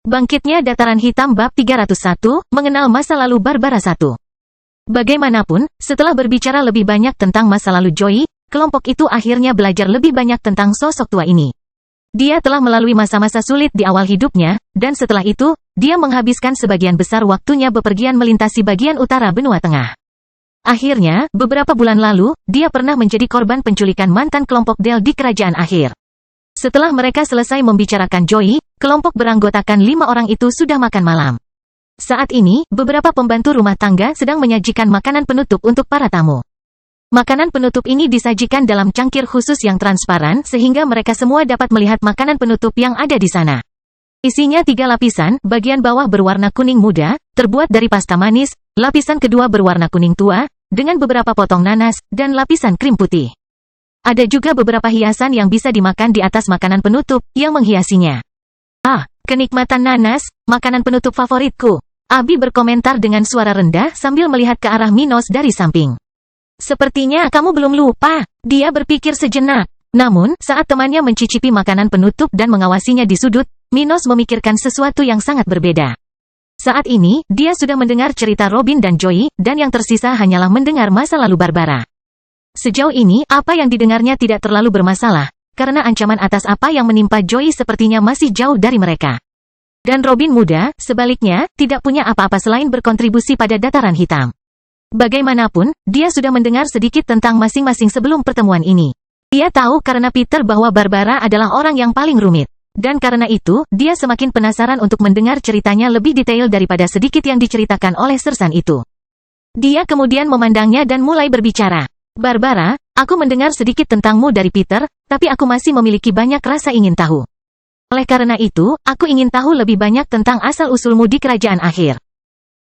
Bangkitnya Dataran Hitam Bab 301, Mengenal Masa Lalu Barbara 1. Bagaimanapun, setelah berbicara lebih banyak tentang masa lalu Joey, kelompok itu akhirnya belajar lebih banyak tentang sosok tua ini. Dia telah melalui masa-masa sulit di awal hidupnya, dan setelah itu, dia menghabiskan sebagian besar waktunya bepergian melintasi bagian utara benua tengah. Akhirnya, beberapa bulan lalu, dia pernah menjadi korban penculikan mantan kelompok Del di Kerajaan Akhir. Setelah mereka selesai membicarakan Joey, kelompok beranggotakan 5 orang itu sudah makan malam. Saat ini, beberapa pembantu rumah tangga sedang menyajikan makanan penutup untuk para tamu. Makanan penutup ini disajikan dalam cangkir khusus yang transparan sehingga mereka semua dapat melihat makanan penutup yang ada di sana. Isinya 3 lapisan, bagian bawah berwarna kuning muda, terbuat dari pasta manis, lapisan kedua berwarna kuning tua, dengan beberapa potong nanas, dan lapisan krim putih. Ada juga beberapa hiasan yang bisa dimakan di atas makanan penutup, yang menghiasinya. Ah, kenikmatan nanas, makanan penutup favoritku. Abi berkomentar dengan suara rendah sambil melihat ke arah Minos dari samping. Sepertinya kamu belum lupa, dia berpikir sejenak. Namun, saat temannya mencicipi makanan penutup dan mengawasinya di sudut, Minos memikirkan sesuatu yang sangat berbeda. Saat ini, dia sudah mendengar cerita Robin dan Joey, dan yang tersisa hanyalah mendengar masa lalu Barbara. Sejauh ini, apa yang didengarnya tidak terlalu bermasalah, karena ancaman atas apa yang menimpa Joey sepertinya masih jauh dari mereka. Dan Robin muda, sebaliknya, tidak punya apa-apa selain berkontribusi pada Dataran Hitam. Bagaimanapun, dia sudah mendengar sedikit tentang masing-masing sebelum pertemuan ini. Dia tahu karena Peter bahwa Barbara adalah orang yang paling rumit. Dan karena itu, dia semakin penasaran untuk mendengar ceritanya lebih detail daripada sedikit yang diceritakan oleh sersan itu. Dia kemudian memandangnya dan mulai berbicara. Barbara, aku mendengar sedikit tentangmu dari Peter, tapi aku masih memiliki banyak rasa ingin tahu. Oleh karena itu, aku ingin tahu lebih banyak tentang asal-usulmu di Kerajaan Akhir.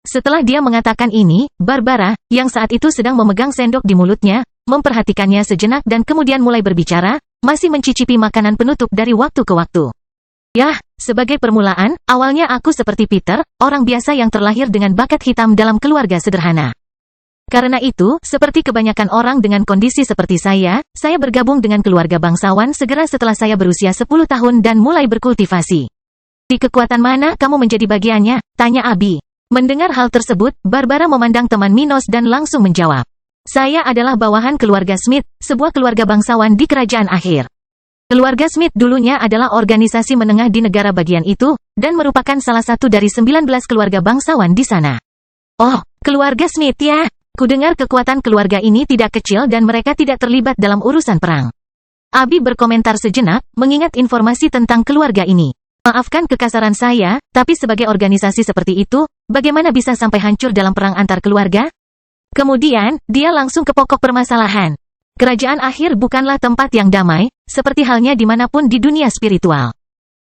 Setelah dia mengatakan ini, Barbara, yang saat itu sedang memegang sendok di mulutnya, memperhatikannya sejenak dan kemudian mulai berbicara, masih mencicipi makanan penutup dari waktu ke waktu. Yah, sebagai permulaan, awalnya aku seperti Peter, orang biasa yang terlahir dengan bakat hitam dalam keluarga sederhana. Karena itu, seperti kebanyakan orang dengan kondisi seperti saya bergabung dengan keluarga bangsawan segera setelah saya berusia 10 tahun dan mulai berkultivasi. Di kekuatan mana kamu menjadi bagiannya? Tanya Abi. Mendengar hal tersebut, Barbara memandang teman Minos dan langsung menjawab. Saya adalah bawahan keluarga Smith, sebuah keluarga bangsawan di Kerajaan Akhir. Keluarga Smith dulunya adalah organisasi menengah di negara bagian itu, dan merupakan salah satu dari 19 keluarga bangsawan di sana. Oh, keluarga Smith ya? Kudengar kekuatan keluarga ini tidak kecil dan mereka tidak terlibat dalam urusan perang. Abi berkomentar sejenak, mengingat informasi tentang keluarga ini. Maafkan kekasaran saya, tapi sebagai organisasi seperti itu, bagaimana bisa sampai hancur dalam perang antar keluarga? Kemudian, dia langsung ke pokok permasalahan. Kerajaan Akhir bukanlah tempat yang damai, seperti halnya dimanapun di dunia spiritual.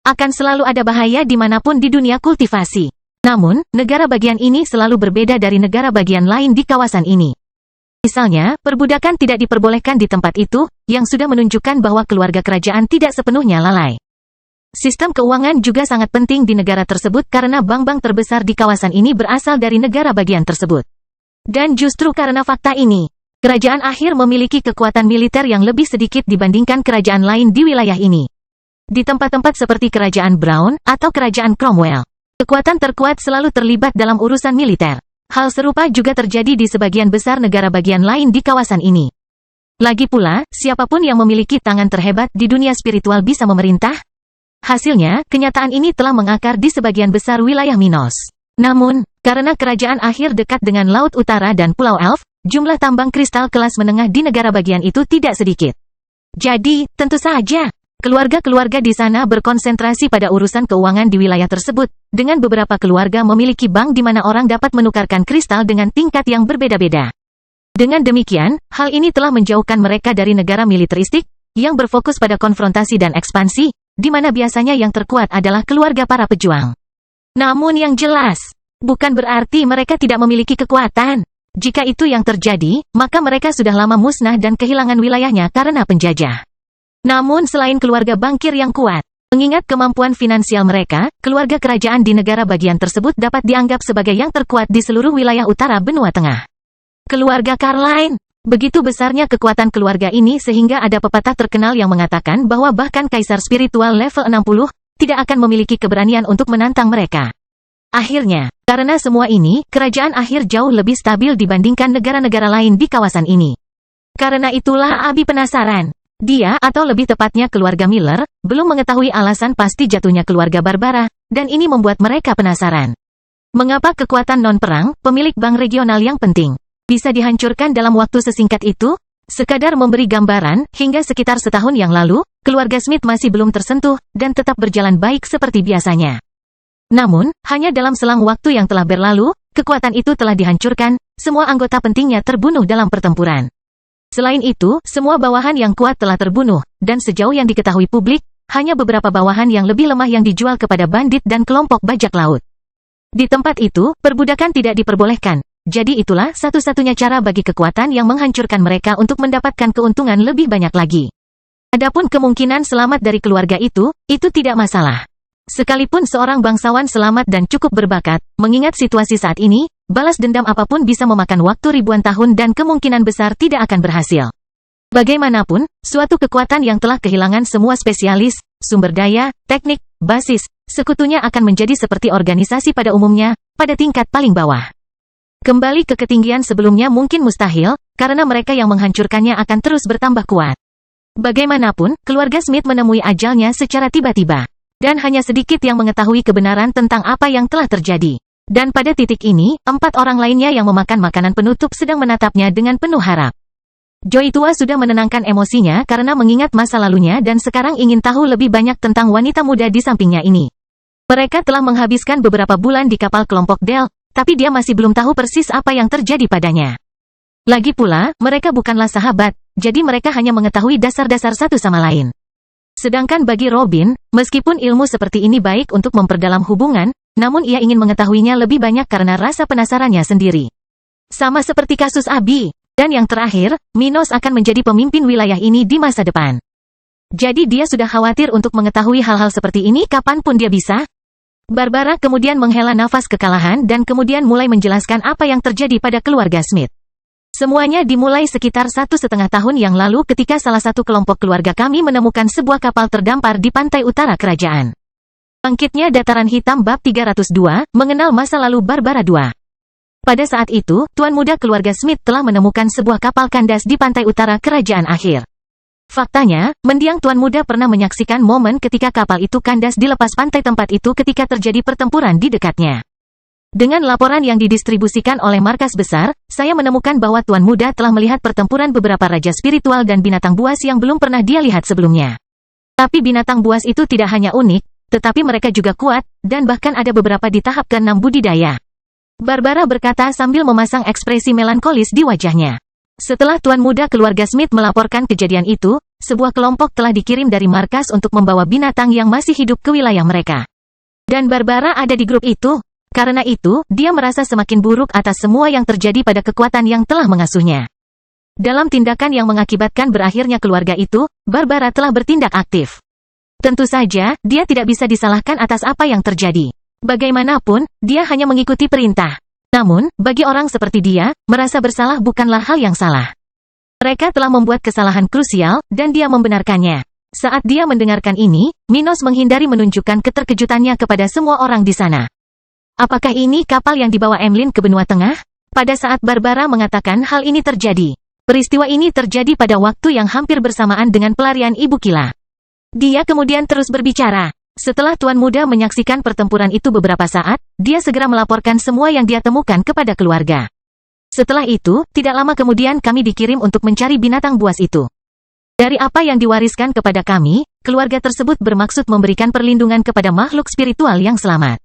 Akan selalu ada bahaya dimanapun di dunia kultivasi. Namun, negara bagian ini selalu berbeda dari negara bagian lain di kawasan ini. Misalnya, perbudakan tidak diperbolehkan di tempat itu, yang sudah menunjukkan bahwa keluarga kerajaan tidak sepenuhnya lalai. Sistem keuangan juga sangat penting di negara tersebut karena bank-bank terbesar di kawasan ini berasal dari negara bagian tersebut. Dan justru karena fakta ini, Kerajaan Akhir memiliki kekuatan militer yang lebih sedikit dibandingkan kerajaan lain di wilayah ini. Di tempat-tempat seperti Kerajaan Brown atau Kerajaan Cromwell, kekuatan terkuat selalu terlibat dalam urusan militer. Hal serupa juga terjadi di sebagian besar negara bagian lain di kawasan ini. Lagi pula, siapapun yang memiliki tangan terhebat di dunia spiritual bisa memerintah. Hasilnya, kenyataan ini telah mengakar di sebagian besar wilayah Minos. Namun, karena Kerajaan Akhir dekat dengan Laut Utara dan Pulau Elf, jumlah tambang kristal kelas menengah di negara bagian itu tidak sedikit. Jadi, tentu saja, keluarga-keluarga di sana berkonsentrasi pada urusan keuangan di wilayah tersebut, dengan beberapa keluarga memiliki bank di mana orang dapat menukarkan kristal dengan tingkat yang berbeda-beda. Dengan demikian, hal ini telah menjauhkan mereka dari negara militeristik, yang berfokus pada konfrontasi dan ekspansi, di mana biasanya yang terkuat adalah keluarga para pejuang. Namun yang jelas, bukan berarti mereka tidak memiliki kekuatan. Jika itu yang terjadi, maka mereka sudah lama musnah dan kehilangan wilayahnya karena penjajah. Namun selain keluarga bankir yang kuat, mengingat kemampuan finansial mereka, keluarga kerajaan di negara bagian tersebut dapat dianggap sebagai yang terkuat di seluruh wilayah utara benua tengah. Keluarga Carline. Begitu besarnya kekuatan keluarga ini sehingga ada pepatah terkenal yang mengatakan bahwa bahkan kaisar spiritual level 60, tidak akan memiliki keberanian untuk menantang mereka. Akhirnya, karena semua ini, kerajaan akhir jauh lebih stabil dibandingkan negara-negara lain di kawasan ini. Karena itulah Abi penasaran. Dia, atau lebih tepatnya keluarga Miller, belum mengetahui alasan pasti jatuhnya keluarga Barbara, dan ini membuat mereka penasaran. Mengapa kekuatan non-perang, pemilik bank regional yang penting, bisa dihancurkan dalam waktu sesingkat itu? Sekadar memberi gambaran, hingga sekitar setahun yang lalu, keluarga Smith masih belum tersentuh, dan tetap berjalan baik seperti biasanya. Namun, hanya dalam selang waktu yang telah berlalu, kekuatan itu telah dihancurkan, semua anggota pentingnya terbunuh dalam pertempuran. Selain itu, semua bawahan yang kuat telah terbunuh, dan sejauh yang diketahui publik, hanya beberapa bawahan yang lebih lemah yang dijual kepada bandit dan kelompok bajak laut. Di tempat itu, perbudakan tidak diperbolehkan, jadi itulah satu-satunya cara bagi kekuatan yang menghancurkan mereka untuk mendapatkan keuntungan lebih banyak lagi. Adapun kemungkinan selamat dari keluarga itu tidak masalah. Sekalipun seorang bangsawan selamat dan cukup berbakat, mengingat situasi saat ini, balas dendam apapun bisa memakan waktu ribuan tahun dan kemungkinan besar tidak akan berhasil. Bagaimanapun, suatu kekuatan yang telah kehilangan semua spesialis, sumber daya, teknik, basis, sekutunya akan menjadi seperti organisasi pada umumnya, pada tingkat paling bawah. Kembali ke ketinggian sebelumnya mungkin mustahil, karena mereka yang menghancurkannya akan terus bertambah kuat. Bagaimanapun, keluarga Smith menemui ajalnya secara tiba-tiba. Dan hanya sedikit yang mengetahui kebenaran tentang apa yang telah terjadi. Dan pada titik ini, 4 orang lainnya yang memakan makanan penutup sedang menatapnya dengan penuh harap. Joey tua sudah menenangkan emosinya karena mengingat masa lalunya dan sekarang ingin tahu lebih banyak tentang wanita muda di sampingnya ini. Mereka telah menghabiskan beberapa bulan di kapal kelompok Del, tapi dia masih belum tahu persis apa yang terjadi padanya. Lagi pula, mereka bukanlah sahabat, jadi mereka hanya mengetahui dasar-dasar satu sama lain. Sedangkan bagi Robin, meskipun ilmu seperti ini baik untuk memperdalam hubungan, namun ia ingin mengetahuinya lebih banyak karena rasa penasarannya sendiri. Sama seperti kasus Abi. Dan yang terakhir, Minos akan menjadi pemimpin wilayah ini di masa depan. Jadi dia sudah khawatir untuk mengetahui hal-hal seperti ini kapanpun dia bisa. Barbara kemudian menghela nafas kekalahan dan kemudian mulai menjelaskan apa yang terjadi pada keluarga Smith. Semuanya dimulai sekitar 1,5 tahun yang lalu ketika salah satu kelompok keluarga kami menemukan sebuah kapal terdampar di pantai utara kerajaan. Bangkitnya Dataran Hitam Bab 302, mengenal masa lalu Barbara II. Pada saat itu, Tuan Muda keluarga Smith telah menemukan sebuah kapal kandas di pantai utara kerajaan akhir. Faktanya, mendiang Tuan Muda pernah menyaksikan momen ketika kapal itu kandas di lepas pantai tempat itu ketika terjadi pertempuran di dekatnya. Dengan laporan yang didistribusikan oleh markas besar, saya menemukan bahwa Tuan Muda telah melihat pertempuran beberapa raja spiritual dan binatang buas yang belum pernah dia lihat sebelumnya. Tapi binatang buas itu tidak hanya unik, tetapi mereka juga kuat, dan bahkan ada beberapa di tahap ke-6 budidaya. Barbara berkata sambil memasang ekspresi melankolis di wajahnya. Setelah Tuan Muda keluarga Smith melaporkan kejadian itu, sebuah kelompok telah dikirim dari markas untuk membawa binatang yang masih hidup ke wilayah mereka. Dan Barbara ada di grup itu. Karena itu, dia merasa semakin buruk atas semua yang terjadi pada kekuatan yang telah mengasuhnya. Dalam tindakan yang mengakibatkan berakhirnya keluarga itu, Barbara telah bertindak aktif. Tentu saja, dia tidak bisa disalahkan atas apa yang terjadi. Bagaimanapun, dia hanya mengikuti perintah. Namun, bagi orang seperti dia, merasa bersalah bukanlah hal yang salah. Mereka telah membuat kesalahan krusial, dan dia membenarkannya. Saat dia mendengarkan ini, Minos menghindari menunjukkan keterkejutannya kepada semua orang di sana. Apakah ini kapal yang dibawa Emlyn ke benua tengah? Pada saat Barbara mengatakan hal ini terjadi. Peristiwa ini terjadi pada waktu yang hampir bersamaan dengan pelarian Ibu Kila. Dia kemudian terus berbicara. Setelah Tuan Muda menyaksikan pertempuran itu beberapa saat, dia segera melaporkan semua yang dia temukan kepada keluarga. Setelah itu, tidak lama kemudian kami dikirim untuk mencari binatang buas itu. Dari apa yang diwariskan kepada kami, keluarga tersebut bermaksud memberikan perlindungan kepada makhluk spiritual yang selamat.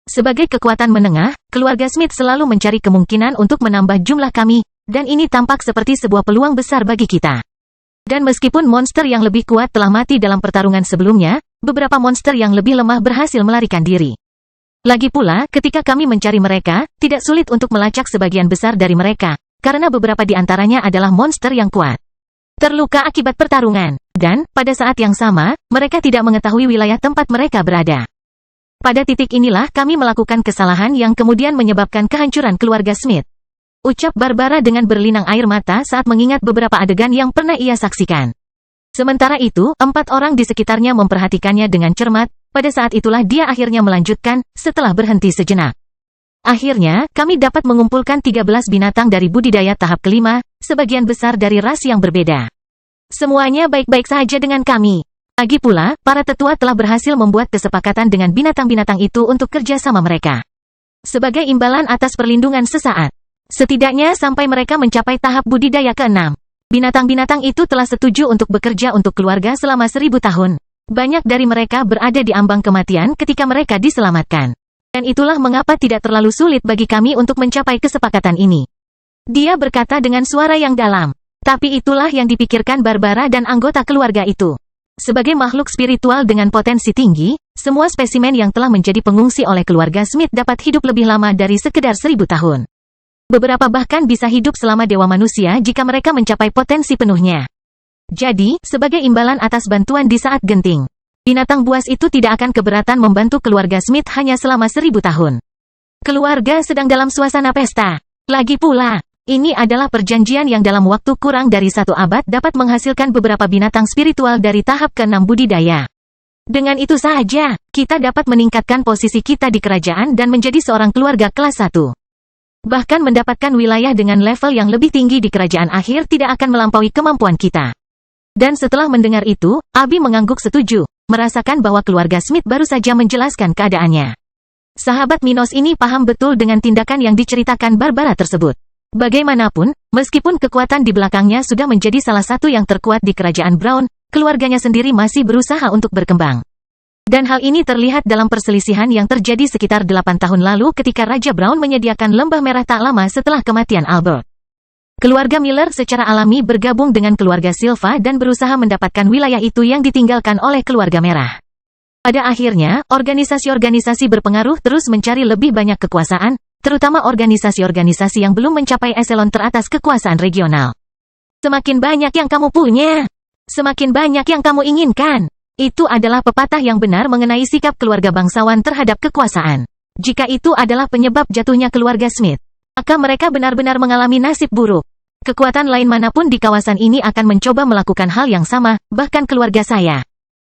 Sebagai kekuatan menengah, keluarga Smith selalu mencari kemungkinan untuk menambah jumlah kami, dan ini tampak seperti sebuah peluang besar bagi kita. Dan meskipun monster yang lebih kuat telah mati dalam pertarungan sebelumnya, beberapa monster yang lebih lemah berhasil melarikan diri. Lagi pula, ketika kami mencari mereka, tidak sulit untuk melacak sebagian besar dari mereka, karena beberapa di antaranya adalah monster yang kuat. Terluka akibat pertarungan, dan, pada saat yang sama, mereka tidak mengetahui wilayah tempat mereka berada. Pada titik inilah kami melakukan kesalahan yang kemudian menyebabkan kehancuran keluarga Smith. Ucap Barbara dengan berlinang air mata saat mengingat beberapa adegan yang pernah ia saksikan. Sementara itu, 4 orang di sekitarnya memperhatikannya dengan cermat, Pada saat itulah dia akhirnya melanjutkan, setelah berhenti sejenak. Akhirnya, kami dapat mengumpulkan 13 binatang dari budidaya tahap kelima, sebagian besar dari ras yang berbeda. Semuanya baik-baik saja dengan kami. Lagi pula, para tetua telah berhasil membuat kesepakatan dengan binatang-binatang itu untuk kerja sama mereka. Sebagai imbalan atas perlindungan sesaat. Setidaknya sampai mereka mencapai tahap budidaya ke-6. Binatang-binatang itu telah setuju untuk bekerja untuk keluarga selama 1000 tahun. Banyak dari mereka berada di ambang kematian ketika mereka diselamatkan. Dan itulah mengapa tidak terlalu sulit bagi kami untuk mencapai kesepakatan ini. Dia berkata dengan suara yang dalam. Tapi itulah yang dipikirkan Barbara dan anggota keluarga itu. Sebagai makhluk spiritual dengan potensi tinggi, semua spesimen yang telah menjadi pengungsi oleh keluarga Smith dapat hidup lebih lama dari sekedar 1000 tahun. Beberapa bahkan bisa hidup selama dewa manusia jika mereka mencapai potensi penuhnya. Jadi, sebagai imbalan atas bantuan di saat genting, binatang buas itu tidak akan keberatan membantu keluarga Smith hanya selama 1000 tahun. Keluarga sedang dalam suasana pesta. Lagi pula, ini adalah perjanjian yang dalam waktu kurang dari 1 abad dapat menghasilkan beberapa binatang spiritual dari tahap ke-6 budidaya. Dengan itu saja, kita dapat meningkatkan posisi kita di kerajaan dan menjadi seorang keluarga kelas 1. Bahkan mendapatkan wilayah dengan level yang lebih tinggi di kerajaan akhir tidak akan melampaui kemampuan kita. Dan setelah mendengar itu, Abi mengangguk setuju, merasakan bahwa keluarga Smith baru saja menjelaskan keadaannya. Sahabat Minos ini paham betul dengan tindakan yang diceritakan Barbara tersebut. Bagaimanapun, meskipun kekuatan di belakangnya sudah menjadi salah satu yang terkuat di kerajaan Brown, keluarganya sendiri masih berusaha untuk berkembang. Dan hal ini terlihat dalam perselisihan yang terjadi sekitar 8 tahun lalu ketika Raja Brown menyediakan lembah merah tak lama setelah kematian Albert. Keluarga Miller secara alami bergabung dengan keluarga Silva dan berusaha mendapatkan wilayah itu yang ditinggalkan oleh keluarga merah. Pada akhirnya, organisasi-organisasi berpengaruh terus mencari lebih banyak kekuasaan, terutama organisasi-organisasi yang belum mencapai eselon teratas kekuasaan regional. Semakin banyak yang kamu punya, semakin banyak yang kamu inginkan. Itu adalah pepatah yang benar mengenai sikap keluarga bangsawan terhadap kekuasaan. Jika itu adalah penyebab jatuhnya keluarga Smith, maka mereka benar-benar mengalami nasib buruk. Kekuatan lain manapun di kawasan ini akan mencoba melakukan hal yang sama, bahkan keluarga saya.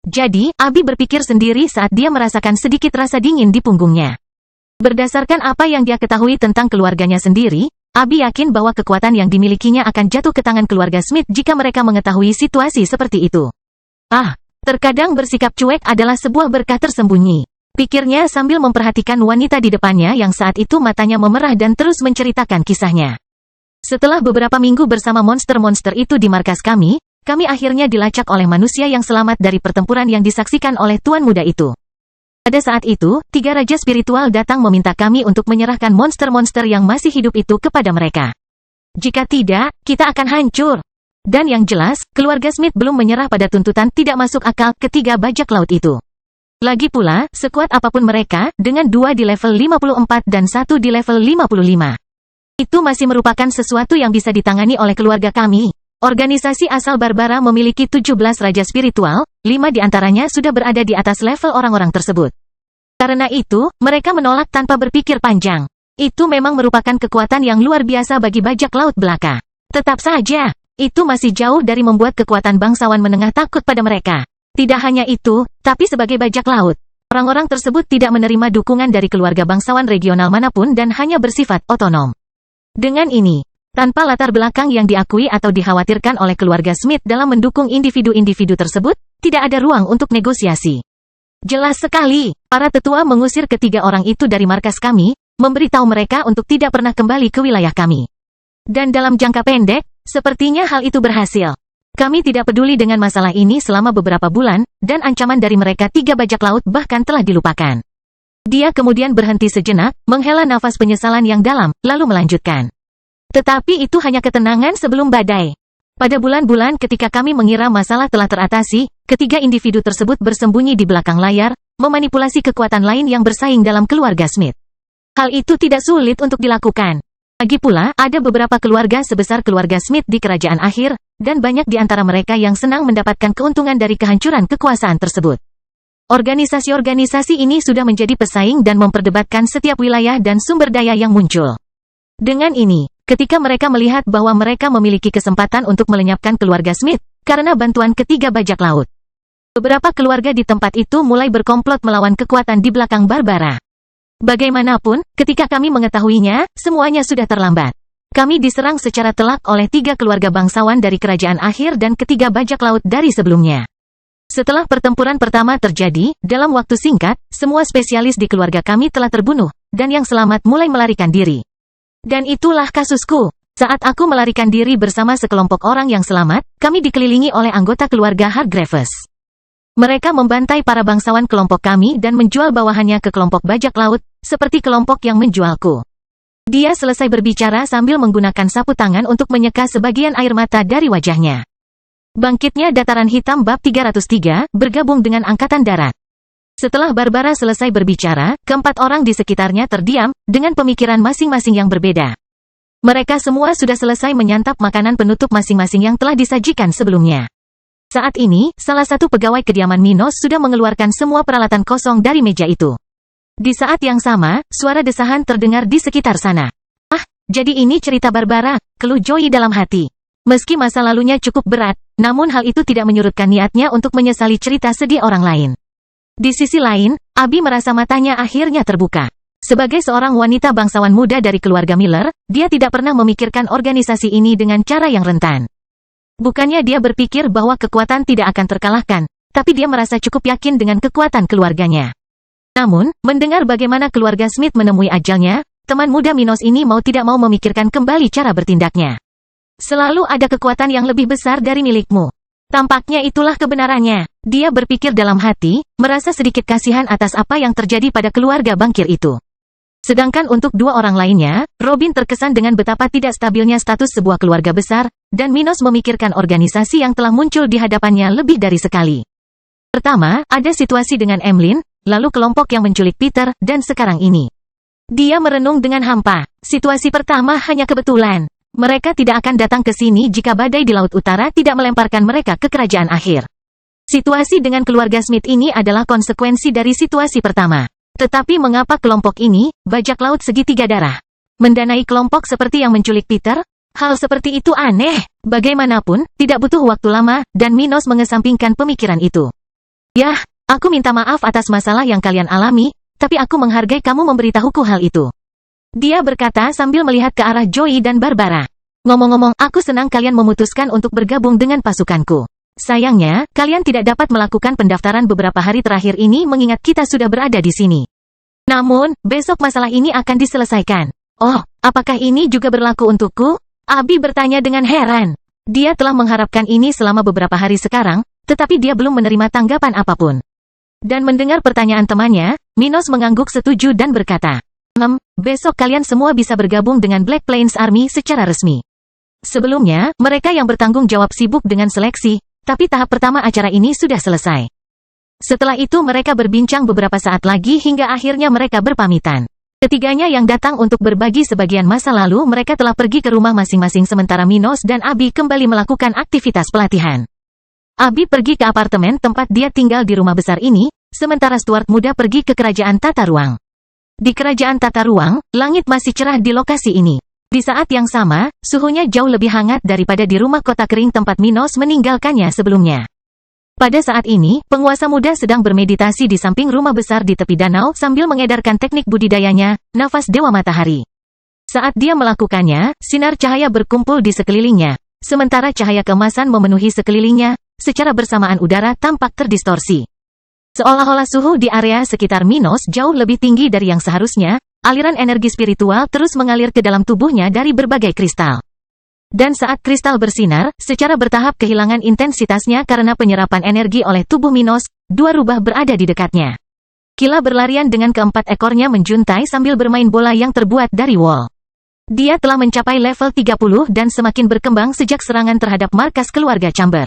Jadi, Abi berpikir sendiri saat dia merasakan sedikit rasa dingin di punggungnya. Berdasarkan apa yang dia ketahui tentang keluarganya sendiri, Abi yakin bahwa kekuatan yang dimilikinya akan jatuh ke tangan keluarga Smith jika mereka mengetahui situasi seperti itu. Terkadang bersikap cuek adalah sebuah berkah tersembunyi. Pikirnya sambil memperhatikan wanita di depannya yang saat itu matanya memerah dan terus menceritakan kisahnya. Setelah beberapa minggu bersama monster-monster itu di markas kami akhirnya dilacak oleh manusia yang selamat dari pertempuran yang disaksikan oleh tuan muda itu. Pada saat itu, 3 raja spiritual datang meminta kami untuk menyerahkan monster-monster yang masih hidup itu kepada mereka. Jika tidak, kita akan hancur. Dan yang jelas, keluarga Smith belum menyerah pada tuntutan tidak masuk akal ketiga bajak laut itu. Lagi pula, sekuat apapun mereka, dengan 2 di level 54 dan 1 di level 55. Itu masih merupakan sesuatu yang bisa ditangani oleh keluarga kami. Organisasi asal Barbara memiliki 17 raja spiritual, 5 di antaranya sudah berada di atas level orang-orang tersebut. Karena itu, mereka menolak tanpa berpikir panjang. Itu memang merupakan kekuatan yang luar biasa bagi bajak laut belaka. Tetap saja, itu masih jauh dari membuat kekuatan bangsawan menengah takut pada mereka. Tidak hanya itu, tapi sebagai bajak laut, orang-orang tersebut tidak menerima dukungan dari keluarga bangsawan regional manapun dan hanya bersifat otonom. Dengan ini, tanpa latar belakang yang diakui atau dikhawatirkan oleh keluarga Smith dalam mendukung individu-individu tersebut, tidak ada ruang untuk negosiasi. Jelas sekali, para tetua mengusir ketiga orang itu dari markas kami, memberitahu mereka untuk tidak pernah kembali ke wilayah kami. Dan dalam jangka pendek, sepertinya hal itu berhasil. Kami tidak peduli dengan masalah ini selama beberapa bulan, dan ancaman dari mereka 3 bajak laut bahkan telah dilupakan. Dia kemudian berhenti sejenak, menghela nafas penyesalan yang dalam, lalu melanjutkan. Tetapi itu hanya ketenangan sebelum badai. Pada bulan-bulan ketika kami mengira masalah telah teratasi, ketiga individu tersebut bersembunyi di belakang layar, memanipulasi kekuatan lain yang bersaing dalam keluarga Smith. Hal itu tidak sulit untuk dilakukan. Lagi pula, ada beberapa keluarga sebesar keluarga Smith di kerajaan akhir, dan banyak di antara mereka yang senang mendapatkan keuntungan dari kehancuran kekuasaan tersebut. Organisasi-organisasi ini sudah menjadi pesaing dan memperdebatkan setiap wilayah dan sumber daya yang muncul. Dengan ini, ketika mereka melihat bahwa mereka memiliki kesempatan untuk melenyapkan keluarga Smith, karena bantuan ketiga bajak laut, Beberapa keluarga di tempat itu mulai berkomplot melawan kekuatan di belakang Barbara. Bagaimanapun, ketika kami mengetahuinya, semuanya sudah terlambat. Kami diserang secara telak oleh 3 keluarga bangsawan dari kerajaan akhir dan ketiga bajak laut dari sebelumnya. Setelah pertempuran pertama terjadi, dalam waktu singkat, semua spesialis di keluarga kami telah terbunuh, dan yang selamat mulai melarikan diri. Dan itulah kasusku. Saat aku melarikan diri bersama sekelompok orang yang selamat, kami dikelilingi oleh anggota keluarga Hargreaves. Mereka membantai para bangsawan kelompok kami dan menjual bawahannya ke kelompok bajak laut, seperti kelompok yang menjualku. Dia selesai berbicara sambil menggunakan sapu tangan untuk menyeka sebagian air mata dari wajahnya. Bangkitnya Dataran Hitam bab 303, bergabung dengan Angkatan Darat. Setelah Barbara selesai berbicara, keempat orang di sekitarnya terdiam, dengan pemikiran masing-masing yang berbeda. Mereka semua sudah selesai menyantap makanan penutup masing-masing yang telah disajikan sebelumnya. Saat ini, salah satu pegawai kediaman Minos sudah mengeluarkan semua peralatan kosong dari meja itu. Di saat yang sama, suara desahan terdengar di sekitar sana. "Ah, jadi ini cerita Barbara," keluh Joey dalam hati. Meski masa lalunya cukup berat, namun hal itu tidak menyurutkan niatnya untuk menyesali cerita sedih orang lain. Di sisi lain, Abby merasa matanya akhirnya terbuka. Sebagai seorang wanita bangsawan muda dari keluarga Miller, dia tidak pernah memikirkan organisasi ini dengan cara yang rentan. Bukannya dia berpikir bahwa kekuatan tidak akan terkalahkan, tapi dia merasa cukup yakin dengan kekuatan keluarganya. Namun, mendengar bagaimana keluarga Smith menemui ajalnya, teman muda Minos ini mau tidak mau memikirkan kembali cara bertindaknya. Selalu ada kekuatan yang lebih besar dari milikmu. Tampaknya itulah kebenarannya. Dia berpikir dalam hati, merasa sedikit kasihan atas apa yang terjadi pada keluarga bangkir itu. Sedangkan untuk 2 orang lainnya, Robin terkesan dengan betapa tidak stabilnya status sebuah keluarga besar, dan Minos memikirkan organisasi yang telah muncul di hadapannya lebih dari sekali. Pertama, ada situasi dengan Emlyn, lalu kelompok yang menculik Peter, dan sekarang ini. Dia merenung dengan hampa. Situasi pertama hanya kebetulan. Mereka tidak akan datang ke sini jika badai di Laut Utara tidak melemparkan mereka ke kerajaan akhir. Situasi dengan keluarga Smith ini adalah konsekuensi dari situasi pertama. Tetapi mengapa kelompok ini, bajak laut segitiga darah, mendanai kelompok seperti yang menculik Peter? Hal seperti itu aneh. Bagaimanapun, tidak butuh waktu lama, dan Minos mengesampingkan pemikiran itu. "Yah, aku minta maaf atas masalah yang kalian alami, tapi aku menghargai kamu memberitahuku hal itu," dia berkata sambil melihat ke arah Joey dan Barbara. "Ngomong-ngomong, aku senang kalian memutuskan untuk bergabung dengan pasukanku. Sayangnya, kalian tidak dapat melakukan pendaftaran beberapa hari terakhir ini mengingat kita sudah berada di sini. Namun, besok masalah ini akan diselesaikan." "Oh, apakah ini juga berlaku untukku?" Abby bertanya dengan heran. Dia telah mengharapkan ini selama beberapa hari sekarang, tetapi dia belum menerima tanggapan apapun. Dan mendengar pertanyaan temannya, Minos mengangguk setuju dan berkata, Besok kalian semua bisa bergabung dengan Black Plains Army secara resmi." Sebelumnya, mereka yang bertanggung jawab sibuk dengan seleksi, tapi tahap pertama acara ini sudah selesai. Setelah itu mereka berbincang beberapa saat lagi hingga akhirnya mereka berpamitan. Ketiganya yang datang untuk berbagi sebagian masa lalu mereka telah pergi ke rumah masing-masing sementara Minos dan Abby kembali melakukan aktivitas pelatihan. Abby pergi ke apartemen tempat dia tinggal di rumah besar ini, sementara Stuart muda pergi ke kerajaan tata ruang. Di kerajaan tata ruang, langit masih cerah di lokasi ini. Di saat yang sama, suhunya jauh lebih hangat daripada di rumah kota kering tempat Minos meninggalkannya sebelumnya. Pada saat ini, penguasa muda sedang bermeditasi di samping rumah besar di tepi danau sambil mengedarkan teknik budidayanya, nafas dewa matahari. Saat dia melakukannya, sinar cahaya berkumpul di sekelilingnya, sementara cahaya keemasan memenuhi sekelilingnya, secara bersamaan udara tampak terdistorsi. Seolah-olah suhu di area sekitar Minos jauh lebih tinggi dari yang seharusnya, aliran energi spiritual terus mengalir ke dalam tubuhnya dari berbagai kristal. Dan saat kristal bersinar, secara bertahap kehilangan intensitasnya karena penyerapan energi oleh tubuh Minos, 2 rubah berada di dekatnya. Kila berlarian dengan keempat ekornya menjuntai sambil bermain bola yang terbuat dari wol. Dia telah mencapai level 30 dan semakin berkembang sejak serangan terhadap markas keluarga Chamber.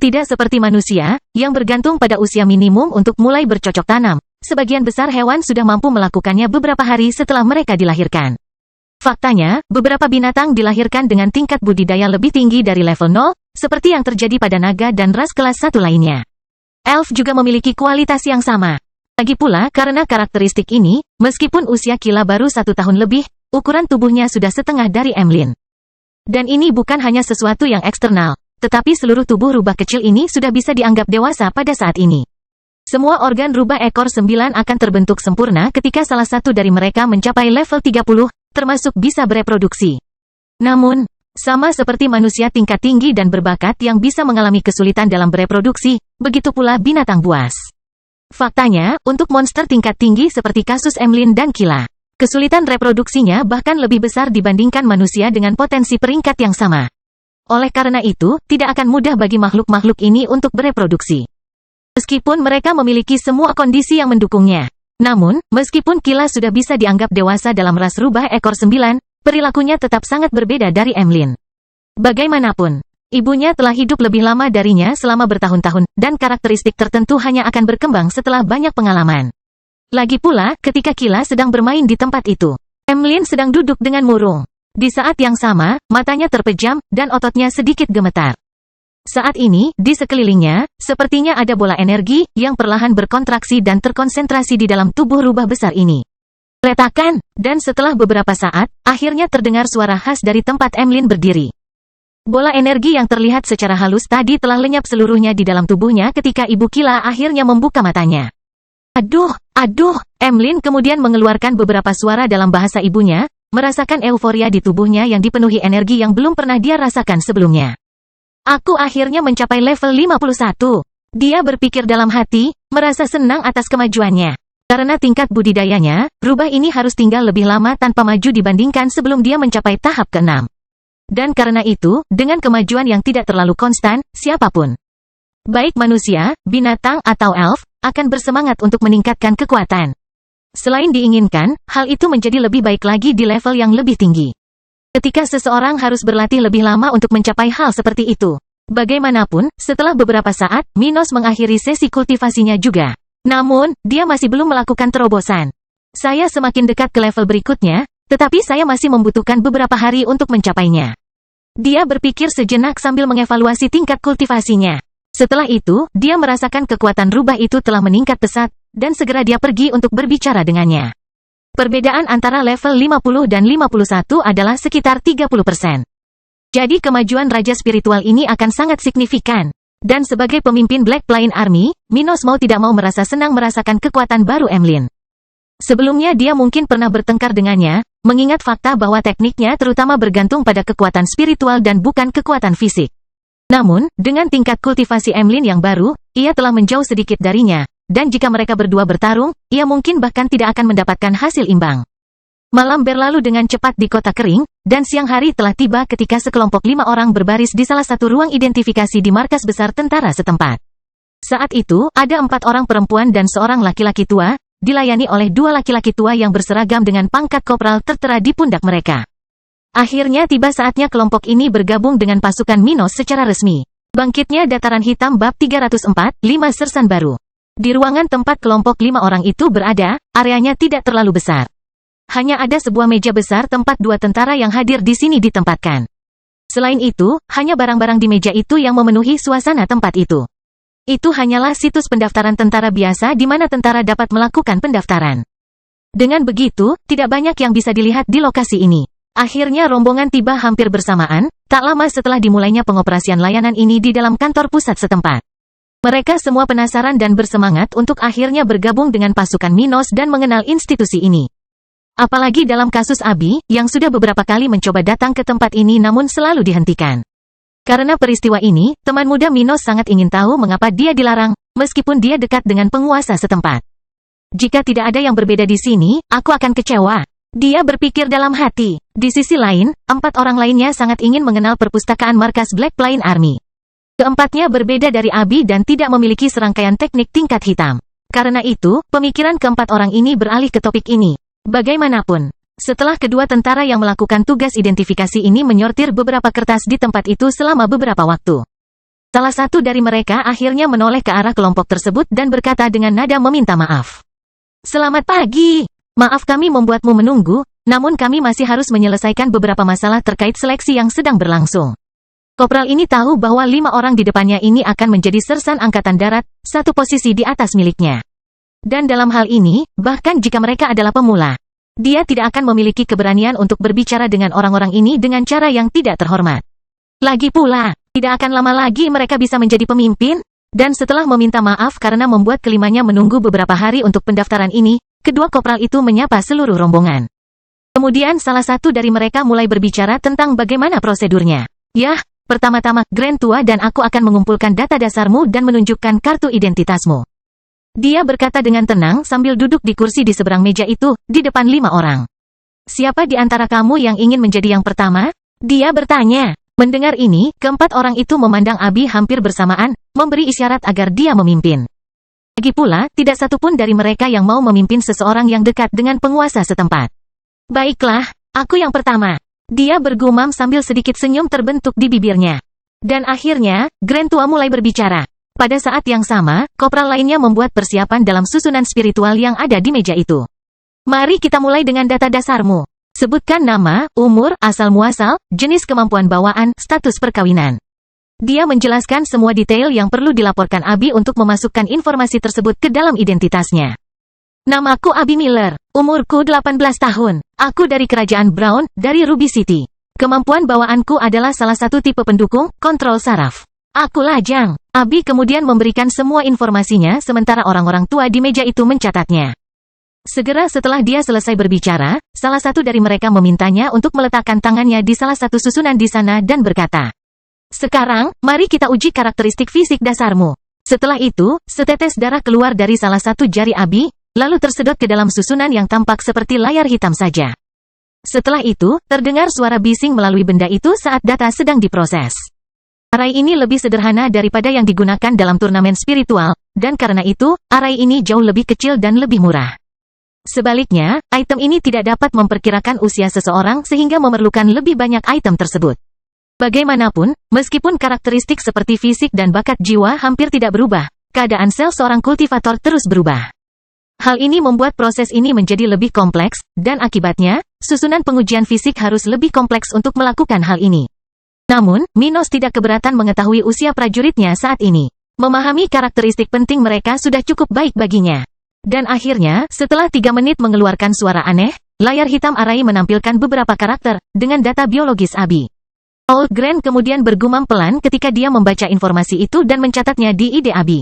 Tidak seperti manusia, yang bergantung pada usia minimum untuk mulai bercocok tanam, sebagian besar hewan sudah mampu melakukannya beberapa hari setelah mereka dilahirkan. Faktanya, beberapa binatang dilahirkan dengan tingkat budidaya lebih tinggi dari level 0, seperti yang terjadi pada naga dan ras kelas 1 lainnya. Elf juga memiliki kualitas yang sama. Lagi pula, karena karakteristik ini, meskipun usia Kila baru 1 tahun lebih, ukuran tubuhnya sudah setengah dari Emlyn. Dan ini bukan hanya sesuatu yang eksternal, tetapi seluruh tubuh rubah kecil ini sudah bisa dianggap dewasa pada saat ini. Semua organ rubah ekor 9 akan terbentuk sempurna ketika salah satu dari mereka mencapai level 30, termasuk bisa bereproduksi. Namun, sama seperti manusia tingkat tinggi dan berbakat yang bisa mengalami kesulitan dalam bereproduksi, begitu pula binatang buas. Faktanya, untuk monster tingkat tinggi seperti kasus Emlyn dan Kila, kesulitan reproduksinya bahkan lebih besar dibandingkan manusia dengan potensi peringkat yang sama. Oleh karena itu, tidak akan mudah bagi makhluk-makhluk ini untuk bereproduksi. Meskipun mereka memiliki semua kondisi yang mendukungnya. Namun, meskipun Kila sudah bisa dianggap dewasa dalam ras rubah ekor 9, perilakunya tetap sangat berbeda dari Emlyn. Bagaimanapun, ibunya telah hidup lebih lama darinya selama bertahun-tahun, dan karakteristik tertentu hanya akan berkembang setelah banyak pengalaman. Lagi pula, ketika Kila sedang bermain di tempat itu, Emlyn sedang duduk dengan murung. Di saat yang sama, matanya terpejam, dan ototnya sedikit gemetar. Saat ini, di sekelilingnya, sepertinya ada bola energi, yang perlahan berkontraksi dan terkonsentrasi di dalam tubuh rubah besar ini. Retakan, dan setelah beberapa saat, akhirnya terdengar suara khas dari tempat Emlyn berdiri. Bola energi yang terlihat secara halus tadi telah lenyap seluruhnya di dalam tubuhnya ketika Ibu Kila akhirnya membuka matanya. Aduh, Emlyn kemudian mengeluarkan beberapa suara dalam bahasa ibunya, merasakan euforia di tubuhnya yang dipenuhi energi yang belum pernah dia rasakan sebelumnya. Aku akhirnya mencapai level 51. Dia berpikir dalam hati, merasa senang atas kemajuannya. Karena tingkat budidayanya, rubah ini harus tinggal lebih lama tanpa maju dibandingkan sebelum dia mencapai tahap ke-6. Dan karena itu, dengan kemajuan yang tidak terlalu konstan, siapapun, baik manusia, binatang, atau elf, akan bersemangat untuk meningkatkan kekuatan. Selain diinginkan, hal itu menjadi lebih baik lagi di level yang lebih tinggi. Ketika seseorang harus berlatih lebih lama untuk mencapai hal seperti itu. Bagaimanapun, setelah beberapa saat, Minos mengakhiri sesi kultivasinya juga. Namun, dia masih belum melakukan terobosan. Saya semakin dekat ke level berikutnya, tetapi saya masih membutuhkan beberapa hari untuk mencapainya. Dia berpikir sejenak sambil mengevaluasi tingkat kultivasinya. Setelah itu, dia merasakan kekuatan rubah itu telah meningkat pesat, dan segera dia pergi untuk berbicara dengannya. Perbedaan antara level 50 dan 51 adalah sekitar 30%. Jadi kemajuan Raja Spiritual ini akan sangat signifikan. Dan sebagai pemimpin Black Plain Army, Minos mau tidak mau merasa senang merasakan kekuatan baru Emlyn. Sebelumnya dia mungkin pernah bertengkar dengannya, mengingat fakta bahwa tekniknya terutama bergantung pada kekuatan spiritual dan bukan kekuatan fisik. Namun, dengan tingkat kultivasi Emlyn yang baru, ia telah menjauh sedikit darinya, dan jika mereka berdua bertarung, ia mungkin bahkan tidak akan mendapatkan hasil imbang. Malam berlalu dengan cepat di kota kering, dan siang hari telah tiba ketika sekelompok 5 orang berbaris di salah satu ruang identifikasi di markas besar tentara setempat. Saat itu, ada 4 orang perempuan dan seorang laki-laki tua, dilayani oleh 2 laki-laki tua yang berseragam dengan pangkat kopral tertera di pundak mereka. Akhirnya tiba saatnya kelompok ini bergabung dengan pasukan Minos secara resmi. Bangkitnya Dataran Hitam bab 304, 5 sersan baru. Di ruangan tempat kelompok 5 orang itu berada, areanya tidak terlalu besar. Hanya ada sebuah meja besar tempat 2 tentara yang hadir di sini ditempatkan. Selain itu, hanya barang-barang di meja itu yang memenuhi suasana tempat itu. Itu hanyalah situs pendaftaran tentara biasa di mana tentara dapat melakukan pendaftaran. Dengan begitu, tidak banyak yang bisa dilihat di lokasi ini. Akhirnya rombongan tiba hampir bersamaan, tak lama setelah dimulainya pengoperasian layanan ini di dalam kantor pusat setempat. Mereka semua penasaran dan bersemangat untuk akhirnya bergabung dengan pasukan Minos dan mengenal institusi ini. Apalagi dalam kasus Abi, yang sudah beberapa kali mencoba datang ke tempat ini namun selalu dihentikan. Karena peristiwa ini, teman muda Minos sangat ingin tahu mengapa dia dilarang, meskipun dia dekat dengan penguasa setempat. Jika tidak ada yang berbeda di sini, aku akan kecewa. Dia berpikir dalam hati. Di sisi lain, 4 orang lainnya sangat ingin mengenal perpustakaan markas Black Plain Army. Keempatnya berbeda dari Abi dan tidak memiliki serangkaian teknik tingkat hitam. Karena itu, pemikiran keempat orang ini beralih ke topik ini. Bagaimanapun, setelah kedua tentara yang melakukan tugas identifikasi ini menyortir beberapa kertas di tempat itu selama beberapa waktu. Salah satu dari mereka akhirnya menoleh ke arah kelompok tersebut dan berkata dengan nada meminta maaf. Selamat pagi. Maaf kami membuatmu menunggu, namun kami masih harus menyelesaikan beberapa masalah terkait seleksi yang sedang berlangsung. Kopral ini tahu bahwa 5 orang di depannya ini akan menjadi sersan angkatan darat, satu posisi di atas miliknya. Dan dalam hal ini, bahkan jika mereka adalah pemula, dia tidak akan memiliki keberanian untuk berbicara dengan orang-orang ini dengan cara yang tidak terhormat. Lagi pula, Tidak akan lama lagi mereka bisa menjadi pemimpin. Dan setelah meminta maaf karena membuat kelimanya menunggu beberapa hari untuk pendaftaran ini, kedua kopral itu menyapa seluruh rombongan. Kemudian salah satu dari mereka mulai berbicara tentang bagaimana prosedurnya. Yah, pertama-tama, Grand Tua dan aku akan mengumpulkan data dasarmu dan menunjukkan kartu identitasmu. Dia berkata dengan tenang sambil duduk di kursi di seberang meja itu, di depan 5 orang. Siapa di antara kamu yang ingin menjadi yang pertama? Dia bertanya. Mendengar ini, keempat orang itu memandang Abi hampir bersamaan, memberi isyarat agar dia memimpin. Lagi pula, tidak satupun dari mereka yang mau memimpin seseorang yang dekat dengan penguasa setempat. Baiklah, aku yang pertama. Dia bergumam sambil sedikit senyum terbentuk di bibirnya. Dan akhirnya, Grand Tua mulai berbicara. Pada saat yang sama, kopral lainnya membuat persiapan dalam susunan spiritual yang ada di meja itu. Mari kita mulai dengan data dasarmu. Sebutkan nama, umur, asal-muasal, jenis kemampuan bawaan, status perkawinan. Dia menjelaskan semua detail yang perlu dilaporkan Abi untuk memasukkan informasi tersebut ke dalam identitasnya. Namaku Abi Miller, umurku 18 tahun, aku dari Kerajaan Brown, dari Ruby City. Kemampuan bawaanku adalah salah satu tipe pendukung, kontrol saraf. Aku lajang. Abi kemudian memberikan semua informasinya sementara orang-orang tua di meja itu mencatatnya. Segera setelah dia selesai berbicara, salah satu dari mereka memintanya untuk meletakkan tangannya di salah satu susunan di sana dan berkata, "Sekarang, mari kita uji karakteristik fisik dasarmu." Setelah itu, setetes darah keluar dari salah satu jari Abi, lalu tersedot ke dalam susunan yang tampak seperti layar hitam saja. Setelah itu, terdengar suara bising melalui benda itu saat data sedang diproses. Arai ini lebih sederhana daripada yang digunakan dalam turnamen spiritual, dan karena itu, arai ini jauh lebih kecil dan lebih murah. Sebaliknya, item ini tidak dapat memperkirakan usia seseorang sehingga memerlukan lebih banyak item tersebut. Bagaimanapun, meskipun karakteristik seperti fisik dan bakat jiwa hampir tidak berubah, keadaan sel seorang kultivator terus berubah. Hal ini membuat proses ini menjadi lebih kompleks, dan akibatnya, susunan pengujian fisik harus lebih kompleks untuk melakukan hal ini. Namun, Minos tidak keberatan mengetahui usia prajuritnya saat ini. Memahami karakteristik penting mereka sudah cukup baik baginya. Dan akhirnya, setelah 3 menit mengeluarkan suara aneh, layar hitam arai menampilkan beberapa karakter, dengan data biologis Abi. Old Grand kemudian bergumam pelan ketika dia membaca informasi itu dan mencatatnya di ide Abi.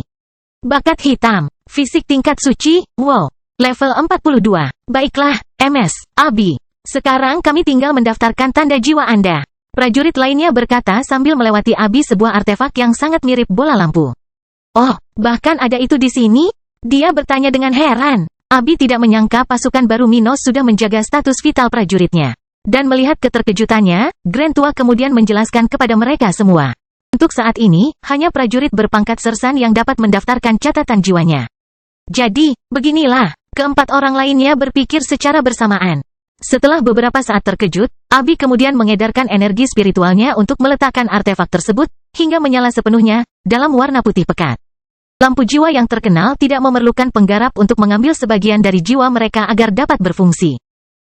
Bakat hitam, fisik tingkat suci, wow, level 42. Baiklah, MS, Abi. Sekarang kami tinggal mendaftarkan tanda jiwa Anda. Prajurit lainnya berkata sambil melewati Abi sebuah artefak yang sangat mirip bola lampu. Oh, bahkan ada itu di sini? Dia bertanya dengan heran. Abi tidak menyangka pasukan baru Minos sudah menjaga status vital prajuritnya. Dan melihat keterkejutannya, Grand Tua kemudian menjelaskan kepada mereka semua. Untuk saat ini, hanya prajurit berpangkat sersan yang dapat mendaftarkan catatan jiwanya. Jadi, beginilah, keempat orang lainnya berpikir secara bersamaan. Setelah beberapa saat terkejut, Abi kemudian mengedarkan energi spiritualnya untuk meletakkan artefak tersebut, hingga menyala sepenuhnya, dalam warna putih pekat. Lampu jiwa yang terkenal tidak memerlukan penggarap untuk mengambil sebagian dari jiwa mereka agar dapat berfungsi.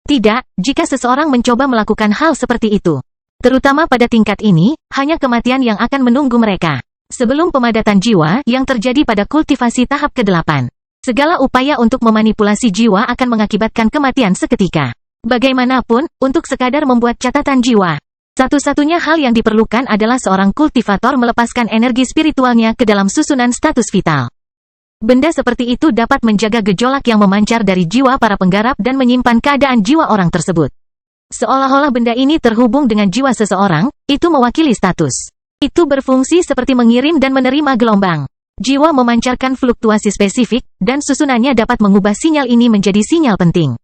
Tidak, jika seseorang mencoba melakukan hal seperti itu. Terutama pada tingkat ini, hanya kematian yang akan menunggu mereka. Sebelum pemadatan jiwa yang terjadi pada kultivasi tahap ke-8. Segala upaya untuk memanipulasi jiwa akan mengakibatkan kematian seketika. Bagaimanapun, untuk sekadar membuat catatan jiwa. Satu-satunya hal yang diperlukan adalah seorang kultivator melepaskan energi spiritualnya ke dalam susunan status vital. Benda seperti itu dapat menjaga gejolak yang memancar dari jiwa para penggarap dan menyimpan keadaan jiwa orang tersebut. Seolah-olah benda ini terhubung dengan jiwa seseorang, itu mewakili status. Itu berfungsi seperti mengirim dan menerima gelombang. Jiwa memancarkan fluktuasi spesifik, dan susunannya dapat mengubah sinyal ini menjadi sinyal penting.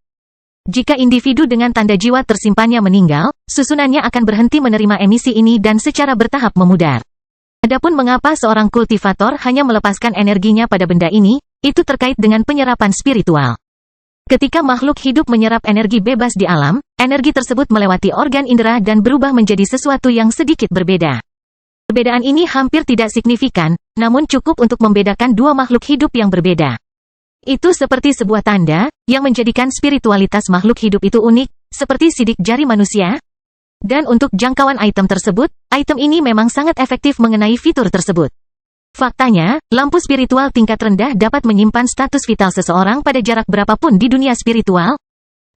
Jika individu dengan tanda jiwa tersimpannya meninggal, susunannya akan berhenti menerima emisi ini dan secara bertahap memudar. Adapun mengapa seorang kultivator hanya melepaskan energinya pada benda ini, itu terkait dengan penyerapan spiritual. Ketika makhluk hidup menyerap energi bebas di alam, energi tersebut melewati organ indera dan berubah menjadi sesuatu yang sedikit berbeda. Perbedaan ini hampir tidak signifikan, namun cukup untuk membedakan dua makhluk hidup yang berbeda. Itu seperti sebuah tanda, yang menjadikan spiritualitas makhluk hidup itu unik, seperti sidik jari manusia. Dan untuk jangkauan item tersebut, item ini memang sangat efektif mengenai fitur tersebut. Faktanya, lampu spiritual tingkat rendah dapat menyimpan status vital seseorang pada jarak berapapun di dunia spiritual.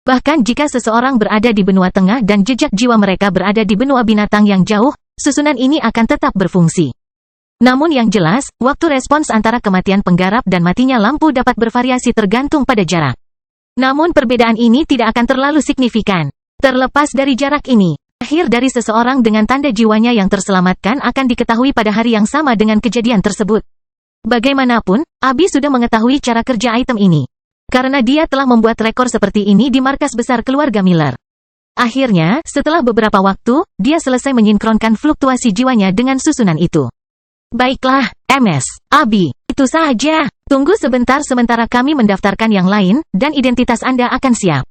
Bahkan jika seseorang berada di benua tengah dan jejak jiwa mereka berada di benua binatang yang jauh, susunan ini akan tetap berfungsi. Namun yang jelas, waktu respons antara kematian penggarap dan matinya lampu dapat bervariasi tergantung pada jarak. Namun perbedaan ini tidak akan terlalu signifikan. Terlepas dari jarak ini, akhir dari seseorang dengan tanda jiwanya yang terselamatkan akan diketahui pada hari yang sama dengan kejadian tersebut. Bagaimanapun, Abi sudah mengetahui cara kerja item ini. Karena dia telah membuat rekor seperti ini di markas besar keluarga Miller. Akhirnya, setelah beberapa waktu, dia selesai menyinkronkan fluktuasi jiwanya dengan susunan itu. Baiklah, MS, Abi, itu saja. Tunggu sebentar sementara kami mendaftarkan yang lain, dan identitas Anda akan siap.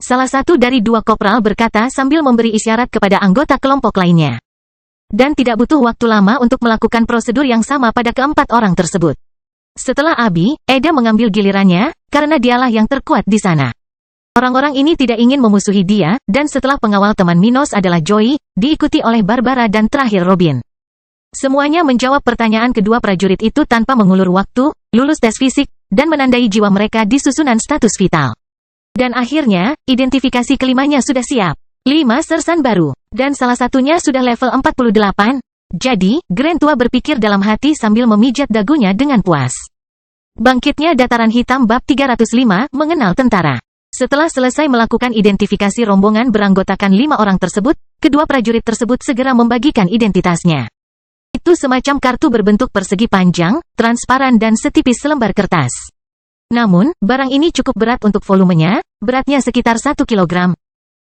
Salah satu dari dua kopral berkata sambil memberi isyarat kepada anggota kelompok lainnya. Dan tidak butuh waktu lama untuk melakukan prosedur yang sama pada keempat orang tersebut. Setelah Abi, Eda mengambil gilirannya, karena dialah yang terkuat di sana. Orang-orang ini tidak ingin memusuhi dia, dan setelah pengawal teman Minos adalah Joey, diikuti oleh Barbara dan terakhir Robin. Semuanya menjawab pertanyaan kedua prajurit itu tanpa mengulur waktu, lulus tes fisik, dan menandai jiwa mereka di susunan status vital. Dan akhirnya, identifikasi kelimanya sudah siap. 5 sersan baru, dan salah satunya sudah level 48. Jadi, Grand Tua berpikir dalam hati sambil memijat dagunya dengan puas. Bangkitnya dataran hitam bab 305, mengenal tentara. Setelah selesai melakukan identifikasi rombongan beranggotakan 5 orang tersebut, kedua prajurit tersebut segera membagikan identitasnya. Itu semacam kartu berbentuk persegi panjang, transparan dan setipis selembar kertas. Namun, barang ini cukup berat untuk volumenya, beratnya sekitar 1 kilogram.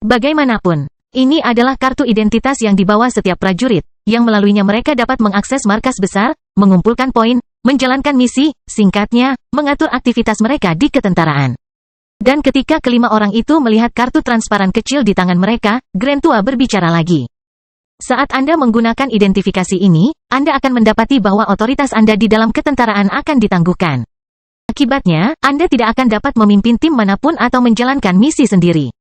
Bagaimanapun, ini adalah kartu identitas yang dibawa setiap prajurit, yang melaluinya mereka dapat mengakses markas besar, mengumpulkan poin, menjalankan misi, singkatnya, mengatur aktivitas mereka di ketentaraan. Dan ketika kelima orang itu melihat kartu transparan kecil di tangan mereka, Grand Tua berbicara lagi. Saat Anda menggunakan identifikasi ini, Anda akan mendapati bahwa otoritas Anda di dalam ketentaraan akan ditangguhkan. Akibatnya, Anda tidak akan dapat memimpin tim manapun atau menjalankan misi sendiri.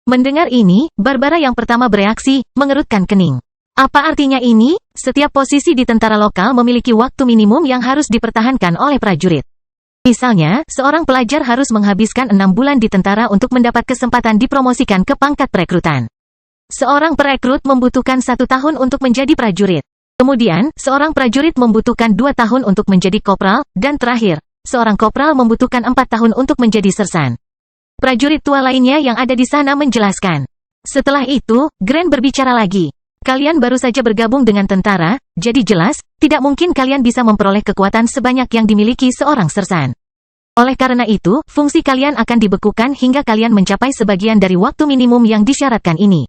Mendengar ini, Barbara yang pertama bereaksi, mengerutkan kening. Apa artinya ini? Setiap posisi di tentara lokal memiliki waktu minimum yang harus dipertahankan oleh prajurit. Misalnya, seorang pelajar harus menghabiskan 6 bulan di tentara untuk mendapat kesempatan dipromosikan ke pangkat perekrutan. Seorang perekrut membutuhkan 1 tahun untuk menjadi prajurit. Kemudian, seorang prajurit membutuhkan 2 tahun untuk menjadi kopral, dan terakhir, seorang kopral membutuhkan 4 tahun untuk menjadi sersan. Prajurit tua lainnya yang ada di sana menjelaskan. Setelah itu, Grand berbicara lagi. Kalian baru saja bergabung dengan tentara, jadi jelas, tidak mungkin kalian bisa memperoleh kekuatan sebanyak yang dimiliki seorang sersan. Oleh karena itu, fungsi kalian akan dibekukan hingga kalian mencapai sebagian dari waktu minimum yang disyaratkan ini.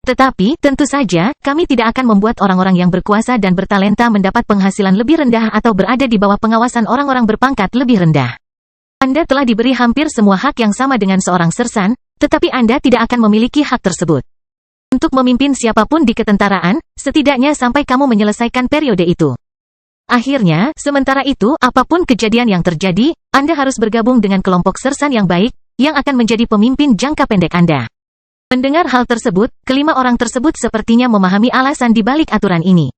Tetapi, tentu saja, kami tidak akan membuat orang-orang yang berkuasa dan bertalenta mendapat penghasilan lebih rendah atau berada di bawah pengawasan orang-orang berpangkat lebih rendah. Anda telah diberi hampir semua hak yang sama dengan seorang sersan, tetapi Anda tidak akan memiliki hak tersebut. Untuk memimpin siapapun di ketentaraan, setidaknya sampai kamu menyelesaikan periode itu. Akhirnya, sementara itu, apapun kejadian yang terjadi, Anda harus bergabung dengan kelompok sersan yang baik, yang akan menjadi pemimpin jangka pendek Anda. Mendengar hal tersebut, kelima orang tersebut sepertinya memahami alasan di balik aturan ini.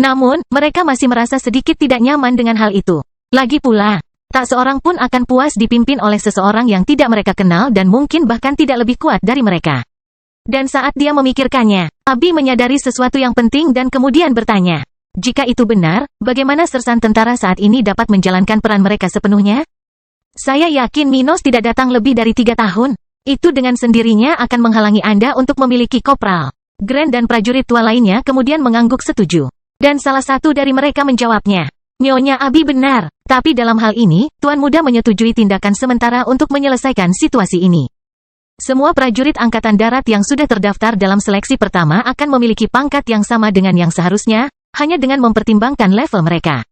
Namun, mereka masih merasa sedikit tidak nyaman dengan hal itu. Lagi pula, tak seorang pun akan puas dipimpin oleh seseorang yang tidak mereka kenal dan mungkin bahkan tidak lebih kuat dari mereka. Dan saat dia memikirkannya, Abi menyadari sesuatu yang penting dan kemudian bertanya, jika itu benar, bagaimana sersan tentara saat ini dapat menjalankan peran mereka sepenuhnya? Saya yakin Minos tidak datang lebih dari 3 tahun. Itu dengan sendirinya akan menghalangi Anda untuk memiliki kopral. Grand dan prajurit tua lainnya kemudian mengangguk setuju. Dan salah satu dari mereka menjawabnya, Nyonya Abi benar, tapi dalam hal ini, Tuan Muda menyetujui tindakan sementara untuk menyelesaikan situasi ini. Semua prajurit Angkatan Darat yang sudah terdaftar dalam seleksi pertama akan memiliki pangkat yang sama dengan yang seharusnya, hanya dengan mempertimbangkan level mereka.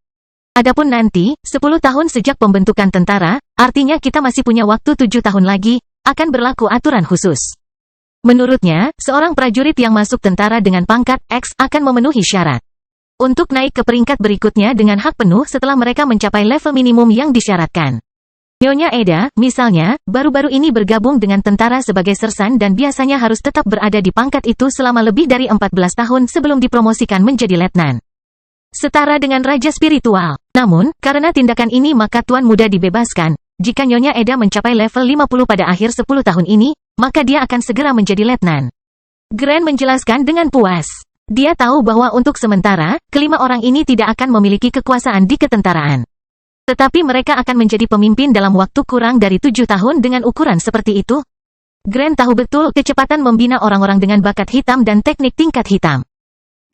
Adapun nanti, 10 tahun sejak pembentukan tentara, artinya kita masih punya waktu 7 tahun lagi, akan berlaku aturan khusus. Menurutnya, seorang prajurit yang masuk tentara dengan pangkat X akan memenuhi syarat untuk naik ke peringkat berikutnya dengan hak penuh setelah mereka mencapai level minimum yang disyaratkan. Nyonya Eda, misalnya, baru-baru ini bergabung dengan tentara sebagai sersan dan biasanya harus tetap berada di pangkat itu selama lebih dari 14 tahun sebelum dipromosikan menjadi letnan. Setara dengan raja spiritual. Namun, karena tindakan ini maka Tuan Muda dibebaskan. Jika Nyonya Eda mencapai level 50 pada akhir 10 tahun ini, maka dia akan segera menjadi letnan. Grand menjelaskan dengan puas. Dia tahu bahwa untuk sementara, kelima orang ini tidak akan memiliki kekuasaan di ketentaraan. Tetapi mereka akan menjadi pemimpin dalam waktu kurang dari 7 tahun dengan ukuran seperti itu. Grant tahu betul kecepatan membina orang-orang dengan bakat hitam dan teknik tingkat hitam.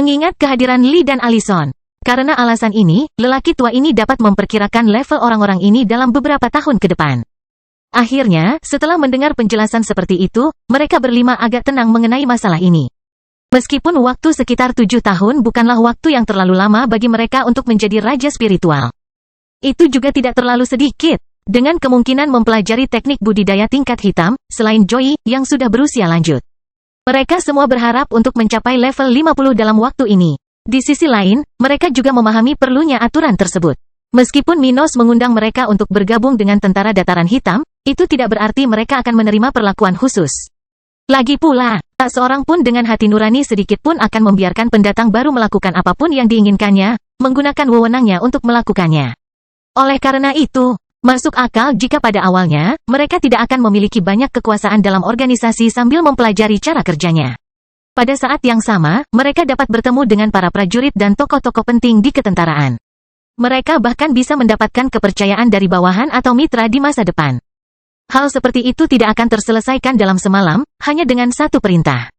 Mengingat kehadiran Lee dan Allison. Karena alasan ini, lelaki tua ini dapat memperkirakan level orang-orang ini dalam beberapa tahun ke depan. Akhirnya, setelah mendengar penjelasan seperti itu, mereka berlima agak tenang mengenai masalah ini. Meskipun waktu sekitar 7 tahun bukanlah waktu yang terlalu lama bagi mereka untuk menjadi raja spiritual. Itu juga tidak terlalu sedikit. Dengan kemungkinan mempelajari teknik budidaya tingkat hitam, selain Joey, yang sudah berusia lanjut. Mereka semua berharap untuk mencapai level 50 dalam waktu ini. Di sisi lain, mereka juga memahami perlunya aturan tersebut. Meskipun Minos mengundang mereka untuk bergabung dengan tentara dataran hitam, itu tidak berarti mereka akan menerima perlakuan khusus. Lagi pula, tak seorang pun dengan hati nurani sedikit pun akan membiarkan pendatang baru melakukan apapun yang diinginkannya, menggunakan wewenangnya untuk melakukannya. Oleh karena itu, masuk akal jika pada awalnya, mereka tidak akan memiliki banyak kekuasaan dalam organisasi sambil mempelajari cara kerjanya. Pada saat yang sama, mereka dapat bertemu dengan para prajurit dan tokoh-tokoh penting di ketentaraan. Mereka bahkan bisa mendapatkan kepercayaan dari bawahan atau mitra di masa depan. Hal seperti itu tidak akan terselesaikan dalam semalam, hanya dengan satu perintah.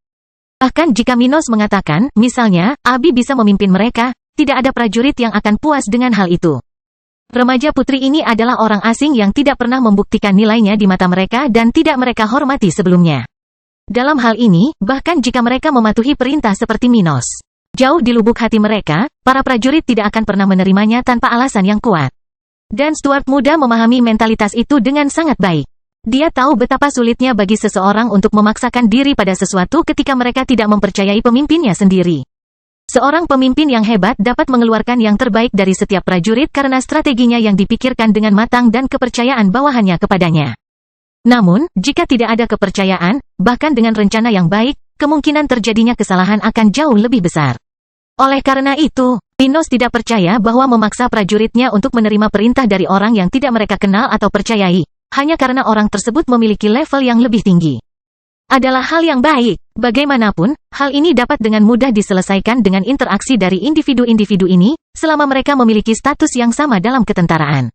Bahkan jika Minos mengatakan, misalnya, Abi bisa memimpin mereka, tidak ada prajurit yang akan puas dengan hal itu. Remaja putri ini adalah orang asing yang tidak pernah membuktikan nilainya di mata mereka dan tidak mereka hormati sebelumnya. Dalam hal ini, bahkan jika mereka mematuhi perintah seperti Minos, jauh di lubuk hati mereka, para prajurit tidak akan pernah menerimanya tanpa alasan yang kuat. Dan Stuart muda memahami mentalitas itu dengan sangat baik. Dia tahu betapa sulitnya bagi seseorang untuk memaksakan diri pada sesuatu ketika mereka tidak mempercayai pemimpinnya sendiri. Seorang pemimpin yang hebat dapat mengeluarkan yang terbaik dari setiap prajurit karena strateginya yang dipikirkan dengan matang dan kepercayaan bawahannya kepadanya. Namun, jika tidak ada kepercayaan, bahkan dengan rencana yang baik, kemungkinan terjadinya kesalahan akan jauh lebih besar. Oleh karena itu, Minos tidak percaya bahwa memaksa prajuritnya untuk menerima perintah dari orang yang tidak mereka kenal atau percayai, hanya karena orang tersebut memiliki level yang lebih tinggi, adalah hal yang baik. Bagaimanapun, hal ini dapat dengan mudah diselesaikan dengan interaksi dari individu-individu ini, selama mereka memiliki status yang sama dalam ketentaraan.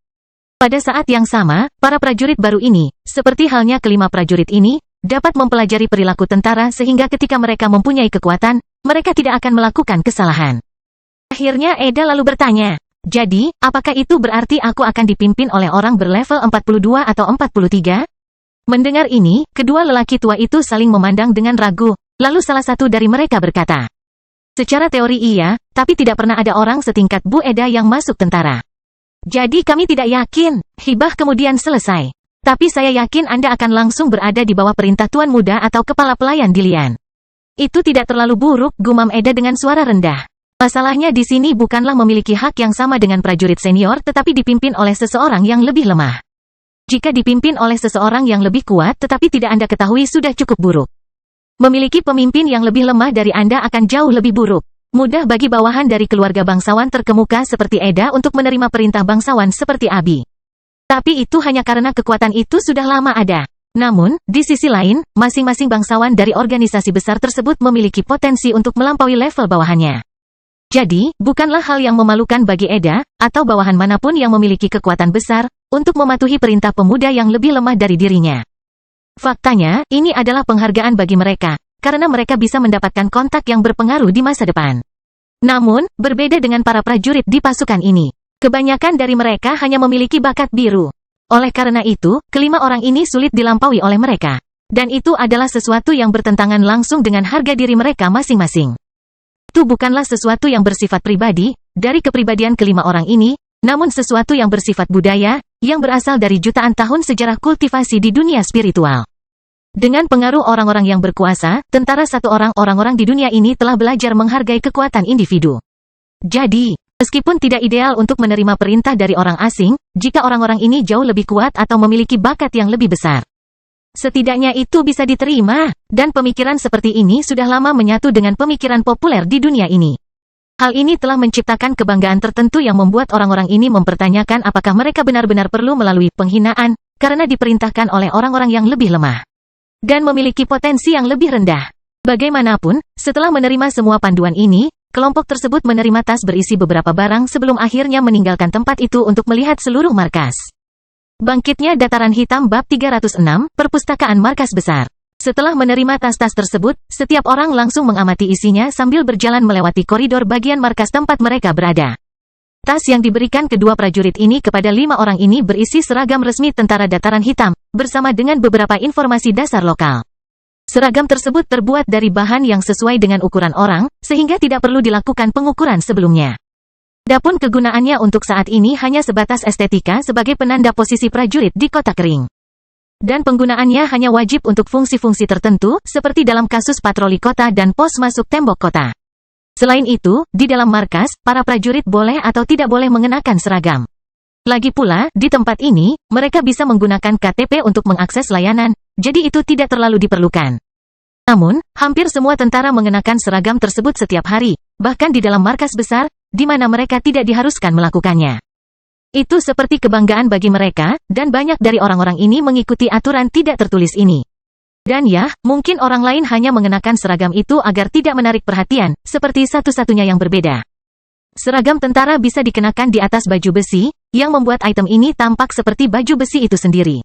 Pada saat yang sama, para prajurit baru ini, seperti halnya kelima prajurit ini, dapat mempelajari perilaku tentara sehingga ketika mereka mempunyai kekuatan, mereka tidak akan melakukan kesalahan. Akhirnya Eda lalu bertanya, jadi, apakah itu berarti aku akan dipimpin oleh orang berlevel 42 atau 43? Mendengar ini, kedua lelaki tua itu saling memandang dengan ragu, lalu salah satu dari mereka berkata, secara teori iya, tapi tidak pernah ada orang setingkat Bu Eda yang masuk tentara. Jadi kami tidak yakin, hibah kemudian selesai. Tapi saya yakin Anda akan langsung berada di bawah perintah Tuan Muda atau kepala pelayan Dilian. Itu tidak terlalu buruk, gumam Eda dengan suara rendah. Masalahnya di sini bukanlah memiliki hak yang sama dengan prajurit senior tetapi dipimpin oleh seseorang yang lebih lemah. Jika dipimpin oleh seseorang yang lebih kuat tetapi tidak Anda ketahui sudah cukup buruk. Memiliki pemimpin yang lebih lemah dari Anda akan jauh lebih buruk. Mudah bagi bawahan dari keluarga bangsawan terkemuka seperti Eda untuk menerima perintah bangsawan seperti Abi. Tapi itu hanya karena kekuatan itu sudah lama ada. Namun, di sisi lain, masing-masing bangsawan dari organisasi besar tersebut memiliki potensi untuk melampaui level bawahannya. Jadi, bukanlah hal yang memalukan bagi Eda, atau bawahan manapun yang memiliki kekuatan besar, untuk mematuhi perintah pemuda yang lebih lemah dari dirinya. Faktanya, ini adalah penghargaan bagi mereka, karena mereka bisa mendapatkan kontak yang berpengaruh di masa depan. Namun, berbeda dengan para prajurit di pasukan ini, kebanyakan dari mereka hanya memiliki bakat biru. Oleh karena itu, kelima orang ini sulit dilampaui oleh mereka. Dan itu adalah sesuatu yang bertentangan langsung dengan harga diri mereka masing-masing. Itu bukanlah sesuatu yang bersifat pribadi, dari kepribadian kelima orang ini, namun sesuatu yang bersifat budaya, yang berasal dari jutaan tahun sejarah kultivasi di dunia spiritual. Dengan pengaruh orang-orang yang berkuasa, tentara satu orang-orang di dunia ini telah belajar menghargai kekuatan individu. Jadi, meskipun tidak ideal untuk menerima perintah dari orang asing, jika orang-orang ini jauh lebih kuat atau memiliki bakat yang lebih besar, setidaknya itu bisa diterima, dan pemikiran seperti ini sudah lama menyatu dengan pemikiran populer di dunia ini. Hal ini telah menciptakan kebanggaan tertentu yang membuat orang-orang ini mempertanyakan apakah mereka benar-benar perlu melalui penghinaan, karena diperintahkan oleh orang-orang yang lebih lemah, dan memiliki potensi yang lebih rendah. Bagaimanapun, setelah menerima semua panduan ini, kelompok tersebut menerima tas berisi beberapa barang sebelum akhirnya meninggalkan tempat itu untuk melihat seluruh markas. Bangkitnya Dataran Hitam Bab 306, Perpustakaan Markas Besar. Setelah menerima tas-tas tersebut, setiap orang langsung mengamati isinya sambil berjalan melewati koridor bagian markas tempat mereka berada. Tas yang diberikan kedua prajurit ini kepada 5 orang ini berisi seragam resmi Tentara Dataran Hitam, bersama dengan beberapa informasi dasar lokal. Seragam tersebut terbuat dari bahan yang sesuai dengan ukuran orang, sehingga tidak perlu dilakukan pengukuran sebelumnya. Adapun kegunaannya untuk saat ini hanya sebatas estetika sebagai penanda posisi prajurit di kota kering. Dan penggunaannya hanya wajib untuk fungsi-fungsi tertentu, seperti dalam kasus patroli kota dan pos masuk tembok kota. Selain itu, di dalam markas, para prajurit boleh atau tidak boleh mengenakan seragam. Lagi pula, di tempat ini, mereka bisa menggunakan KTP untuk mengakses layanan, jadi itu tidak terlalu diperlukan. Namun, hampir semua tentara mengenakan seragam tersebut setiap hari, bahkan di dalam markas besar, di mana mereka tidak diharuskan melakukannya. Itu seperti kebanggaan bagi mereka, dan banyak dari orang-orang ini mengikuti aturan tidak tertulis ini. Dan ya, mungkin orang lain hanya mengenakan seragam itu agar tidak menarik perhatian, seperti satu-satunya yang berbeda. Seragam tentara bisa dikenakan di atas baju besi, yang membuat item ini tampak seperti baju besi itu sendiri.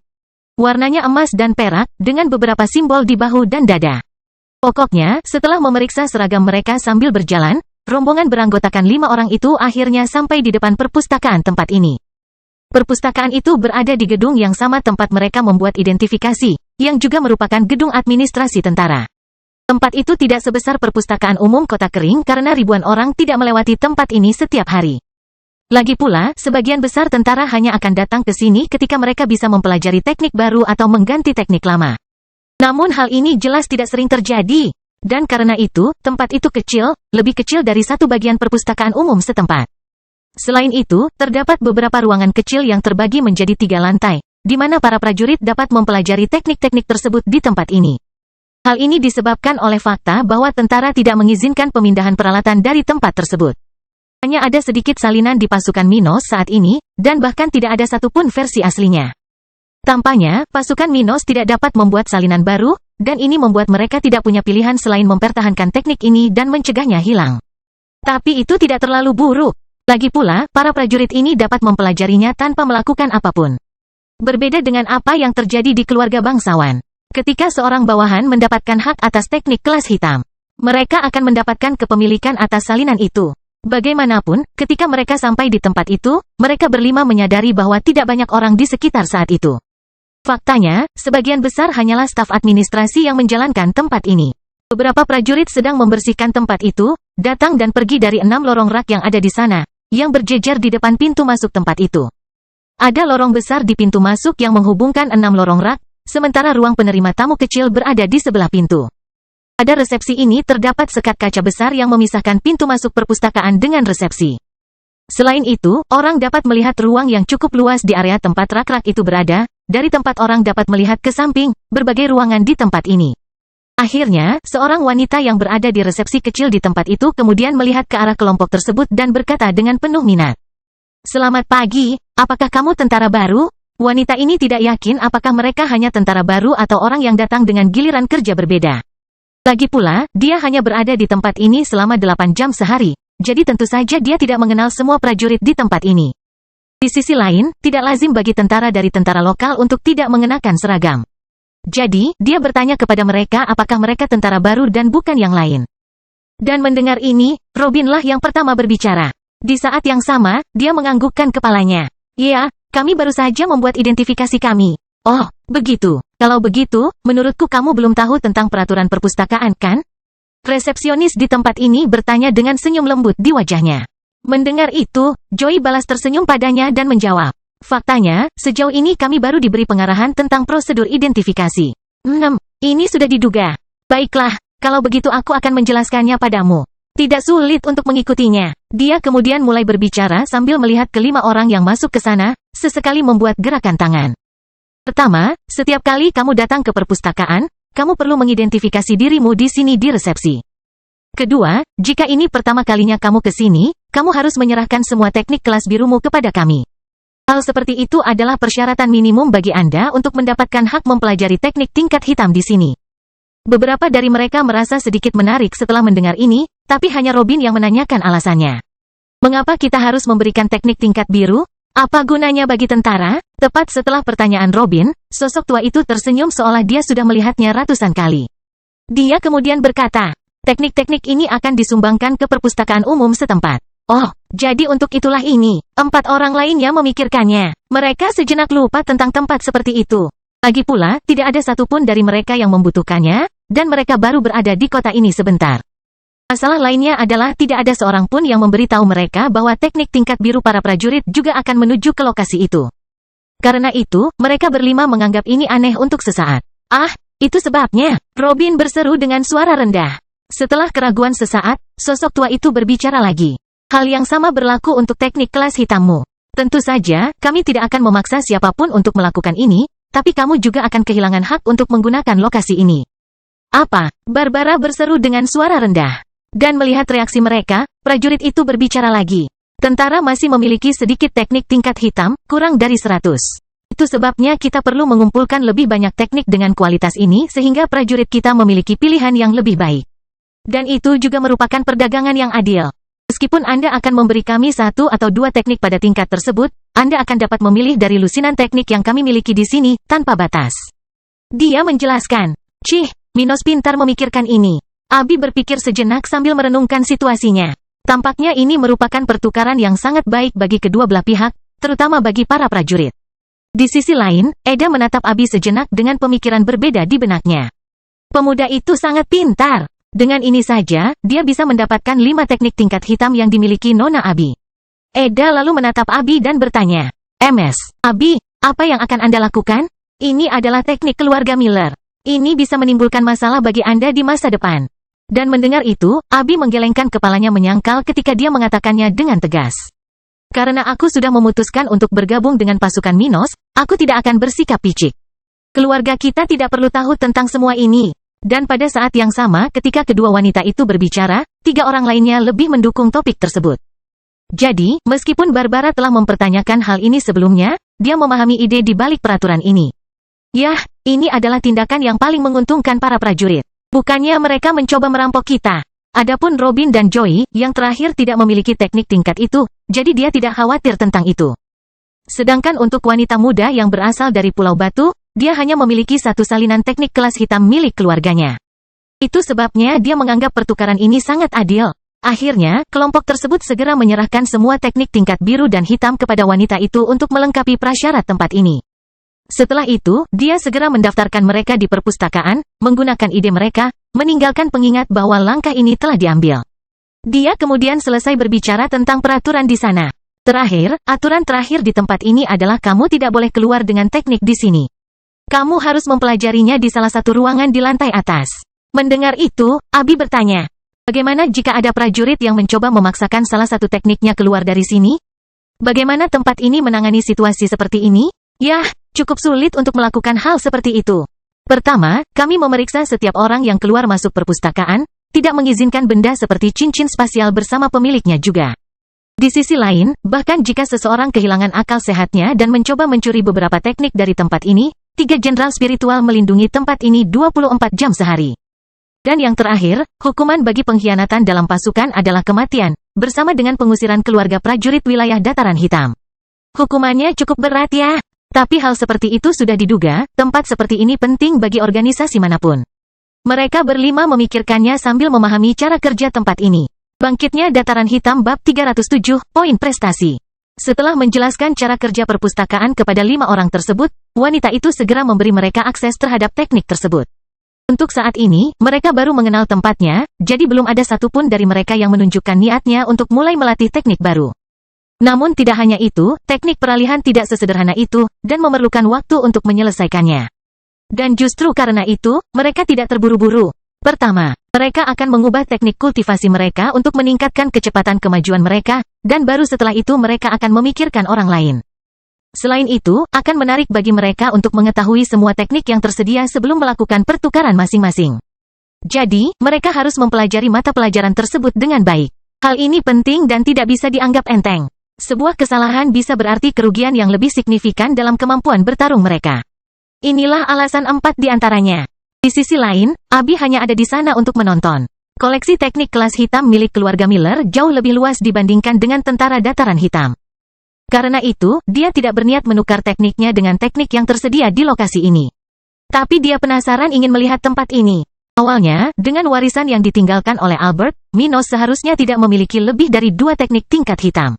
Warnanya emas dan perak, dengan beberapa simbol di bahu dan dada. Pokoknya, setelah memeriksa seragam mereka sambil berjalan, rombongan beranggotakan 5 orang itu akhirnya sampai di depan perpustakaan tempat ini. Perpustakaan itu berada di gedung yang sama tempat mereka membuat identifikasi, yang juga merupakan gedung administrasi tentara. Tempat itu tidak sebesar perpustakaan umum kota kering karena ribuan orang tidak melewati tempat ini setiap hari. Lagi pula, sebagian besar tentara hanya akan datang ke sini ketika mereka bisa mempelajari teknik baru atau mengganti teknik lama. Namun hal ini jelas tidak sering terjadi. Dan karena itu, tempat itu kecil, lebih kecil dari satu bagian perpustakaan umum setempat. Selain itu, terdapat beberapa ruangan kecil yang terbagi menjadi 3 lantai, di mana para prajurit dapat mempelajari teknik-teknik tersebut di tempat ini. Hal ini disebabkan oleh fakta bahwa tentara tidak mengizinkan pemindahan peralatan dari tempat tersebut. Hanya ada sedikit salinan di pasukan Minos saat ini, dan bahkan tidak ada satupun versi aslinya. Tampaknya, pasukan Minos tidak dapat membuat salinan baru, dan ini membuat mereka tidak punya pilihan selain mempertahankan teknik ini dan mencegahnya hilang. Tapi itu tidak terlalu buruk. Lagi pula, para prajurit ini dapat mempelajarinya tanpa melakukan apapun. Berbeda dengan apa yang terjadi di keluarga bangsawan. Ketika seorang bawahan mendapatkan hak atas teknik kelas hitam, mereka akan mendapatkan kepemilikan atas salinan itu. Bagaimanapun, ketika mereka sampai di tempat itu, mereka berlima menyadari bahwa tidak banyak orang di sekitar saat itu. Faktanya, sebagian besar hanyalah staf administrasi yang menjalankan tempat ini. Beberapa prajurit sedang membersihkan tempat itu, datang dan pergi dari 6 lorong rak yang ada di sana, yang berjejer di depan pintu masuk tempat itu. Ada lorong besar di pintu masuk yang menghubungkan 6 lorong rak, sementara ruang penerima tamu kecil berada di sebelah pintu. Pada resepsi ini terdapat sekat kaca besar yang memisahkan pintu masuk perpustakaan dengan resepsi. Selain itu, orang dapat melihat ruang yang cukup luas di area tempat rak-rak itu berada. Dari tempat orang dapat melihat ke samping, berbagai ruangan di tempat ini. Akhirnya, seorang wanita yang berada di resepsi kecil di tempat itu kemudian melihat ke arah kelompok tersebut dan berkata dengan penuh minat. "Selamat pagi, apakah kamu tentara baru?" Wanita ini tidak yakin apakah mereka hanya tentara baru atau orang yang datang dengan giliran kerja berbeda. Lagi pula, dia hanya berada di tempat ini selama 8 jam sehari, jadi tentu saja dia tidak mengenal semua prajurit di tempat ini. Di sisi lain, tidak lazim bagi tentara dari tentara lokal untuk tidak mengenakan seragam. Jadi, dia bertanya kepada mereka apakah mereka tentara baru dan bukan yang lain. Dan mendengar ini, Robinlah yang pertama berbicara. Di saat yang sama, dia menganggukkan kepalanya. "Ya, kami baru saja membuat identifikasi kami." "Oh, begitu. Kalau begitu, menurutku kamu belum tahu tentang peraturan perpustakaan, kan?" Resepsionis di tempat ini bertanya dengan senyum lembut di wajahnya. Mendengar itu, Joy balas tersenyum padanya dan menjawab, "Faktanya, sejauh ini kami baru diberi pengarahan tentang prosedur identifikasi." Ini sudah diduga." "Baiklah, kalau begitu aku akan menjelaskannya padamu. Tidak sulit untuk mengikutinya." Dia kemudian mulai berbicara sambil melihat kelima orang yang masuk ke sana, sesekali membuat gerakan tangan. "Pertama, setiap kali kamu datang ke perpustakaan, kamu perlu mengidentifikasi dirimu di sini di resepsi. Kedua, jika ini pertama kalinya kamu ke sini, kamu harus menyerahkan semua teknik kelas birumu kepada kami. Hal seperti itu adalah persyaratan minimum bagi Anda untuk mendapatkan hak mempelajari teknik tingkat hitam di sini. Beberapa dari mereka merasa sedikit menarik setelah mendengar ini, tapi hanya Robin yang menanyakan alasannya. Mengapa kita harus memberikan teknik tingkat biru? Apa gunanya bagi tentara? Tepat setelah pertanyaan Robin, sosok tua itu tersenyum seolah dia sudah melihatnya ratusan kali. Dia kemudian berkata, teknik-teknik ini akan disumbangkan ke perpustakaan umum setempat. Oh, jadi untuk itulah ini. 4 orang lainnya memikirkannya. Mereka sejenak lupa tentang tempat seperti itu. Lagi pula, tidak ada satupun dari mereka yang membutuhkannya, dan mereka baru berada di kota ini sebentar. Masalah lainnya adalah tidak ada seorang pun yang memberitahu mereka bahwa teknik tingkat biru para prajurit juga akan menuju ke lokasi itu. Karena itu, mereka berlima menganggap ini aneh untuk sesaat. Ah, itu sebabnya, Robin berseru dengan suara rendah. Setelah keraguan sesaat, sosok tua itu berbicara lagi. Hal yang sama berlaku untuk teknik kelas hitammu. Tentu saja, kami tidak akan memaksa siapapun untuk melakukan ini, tapi kamu juga akan kehilangan hak untuk menggunakan lokasi ini. Apa? Barbara berseru dengan suara rendah. Dan melihat reaksi mereka, prajurit itu berbicara lagi. Tentara masih memiliki sedikit teknik tingkat hitam, kurang dari 100. Itu sebabnya kita perlu mengumpulkan lebih banyak teknik dengan kualitas ini sehingga prajurit kita memiliki pilihan yang lebih baik. Dan itu juga merupakan perdagangan yang adil. Meskipun Anda akan memberi kami 1 atau 2 teknik pada tingkat tersebut, Anda akan dapat memilih dari lusinan teknik yang kami miliki di sini, tanpa batas. Dia menjelaskan. Cih, Minos pintar memikirkan ini. Abi berpikir sejenak sambil merenungkan situasinya. Tampaknya ini merupakan pertukaran yang sangat baik bagi kedua belah pihak, terutama bagi para prajurit. Di sisi lain, Eda menatap Abi sejenak dengan pemikiran berbeda di benaknya. Pemuda itu sangat pintar. Dengan ini saja, dia bisa mendapatkan 5 teknik tingkat hitam yang dimiliki Nona Abi. Eda lalu menatap Abi dan bertanya, MS, Abi, apa yang akan Anda lakukan? Ini adalah teknik keluarga Miller. Ini bisa menimbulkan masalah bagi Anda di masa depan. Dan mendengar itu, Abi menggelengkan kepalanya menyangkal ketika dia mengatakannya dengan tegas. Karena aku sudah memutuskan untuk bergabung dengan pasukan Minos, aku tidak akan bersikap picik. Keluarga kita tidak perlu tahu tentang semua ini. Dan pada saat yang sama ketika kedua wanita itu berbicara, 3 orang lainnya lebih mendukung topik tersebut. Jadi, meskipun Barbara telah mempertanyakan hal ini sebelumnya, dia memahami ide di balik peraturan ini. Yah, ini adalah tindakan yang paling menguntungkan para prajurit. Bukannya mereka mencoba merampok kita. Adapun Robin dan Joey, yang terakhir tidak memiliki teknik tingkat itu, jadi dia tidak khawatir tentang itu. Sedangkan untuk wanita muda yang berasal dari Pulau Batu, dia hanya memiliki 1 salinan teknik kelas hitam milik keluarganya. Itu sebabnya dia menganggap pertukaran ini sangat adil. Akhirnya, kelompok tersebut segera menyerahkan semua teknik tingkat biru dan hitam kepada wanita itu untuk melengkapi prasyarat tempat ini. Setelah itu, dia segera mendaftarkan mereka di perpustakaan, menggunakan ide mereka, meninggalkan pengingat bahwa langkah ini telah diambil. Dia kemudian selesai berbicara tentang peraturan di sana. Terakhir, aturan terakhir di tempat ini adalah kamu tidak boleh keluar dengan teknik di sini. Kamu harus mempelajarinya di salah satu ruangan di lantai atas. Mendengar itu, Abi bertanya, bagaimana jika ada prajurit yang mencoba memaksakan salah satu tekniknya keluar dari sini? Bagaimana tempat ini menangani situasi seperti ini? Yah, cukup sulit untuk melakukan hal seperti itu. Pertama, kami memeriksa setiap orang yang keluar masuk perpustakaan, tidak mengizinkan benda seperti cincin spasial bersama pemiliknya juga. Di sisi lain, bahkan jika seseorang kehilangan akal sehatnya dan mencoba mencuri beberapa teknik dari tempat ini, 3 jenderal spiritual melindungi tempat ini 24 jam sehari. Dan yang terakhir, hukuman bagi pengkhianatan dalam pasukan adalah kematian, bersama dengan pengusiran keluarga prajurit wilayah Dataran Hitam. Hukumannya cukup berat ya. Tapi hal seperti itu sudah diduga, tempat seperti ini penting bagi organisasi manapun. Mereka berlima memikirkannya sambil memahami cara kerja tempat ini. Bangkitnya Dataran Hitam bab 307, poin prestasi. Setelah menjelaskan cara kerja perpustakaan kepada 5 orang tersebut, wanita itu segera memberi mereka akses terhadap teknik tersebut. Untuk saat ini, mereka baru mengenal tempatnya, jadi belum ada satupun dari mereka yang menunjukkan niatnya untuk mulai melatih teknik baru. Namun tidak hanya itu, teknik peralihan tidak sesederhana itu, dan memerlukan waktu untuk menyelesaikannya. Dan justru karena itu, mereka tidak terburu-buru. Pertama, mereka akan mengubah teknik kultivasi mereka untuk meningkatkan kecepatan kemajuan mereka, dan baru setelah itu mereka akan memikirkan orang lain. Selain itu, akan menarik bagi mereka untuk mengetahui semua teknik yang tersedia sebelum melakukan pertukaran masing-masing. Jadi, mereka harus mempelajari mata pelajaran tersebut dengan baik. Hal ini penting dan tidak bisa dianggap enteng. Sebuah kesalahan bisa berarti kerugian yang lebih signifikan dalam kemampuan bertarung mereka. Inilah alasan 4 di antaranya. Di sisi lain, Abi hanya ada di sana untuk menonton. Koleksi teknik kelas hitam milik keluarga Miller jauh lebih luas dibandingkan dengan tentara dataran hitam. Karena itu, dia tidak berniat menukar tekniknya dengan teknik yang tersedia di lokasi ini. Tapi dia penasaran ingin melihat tempat ini. Awalnya, dengan warisan yang ditinggalkan oleh Albert, Minos seharusnya tidak memiliki lebih dari 2 teknik tingkat hitam.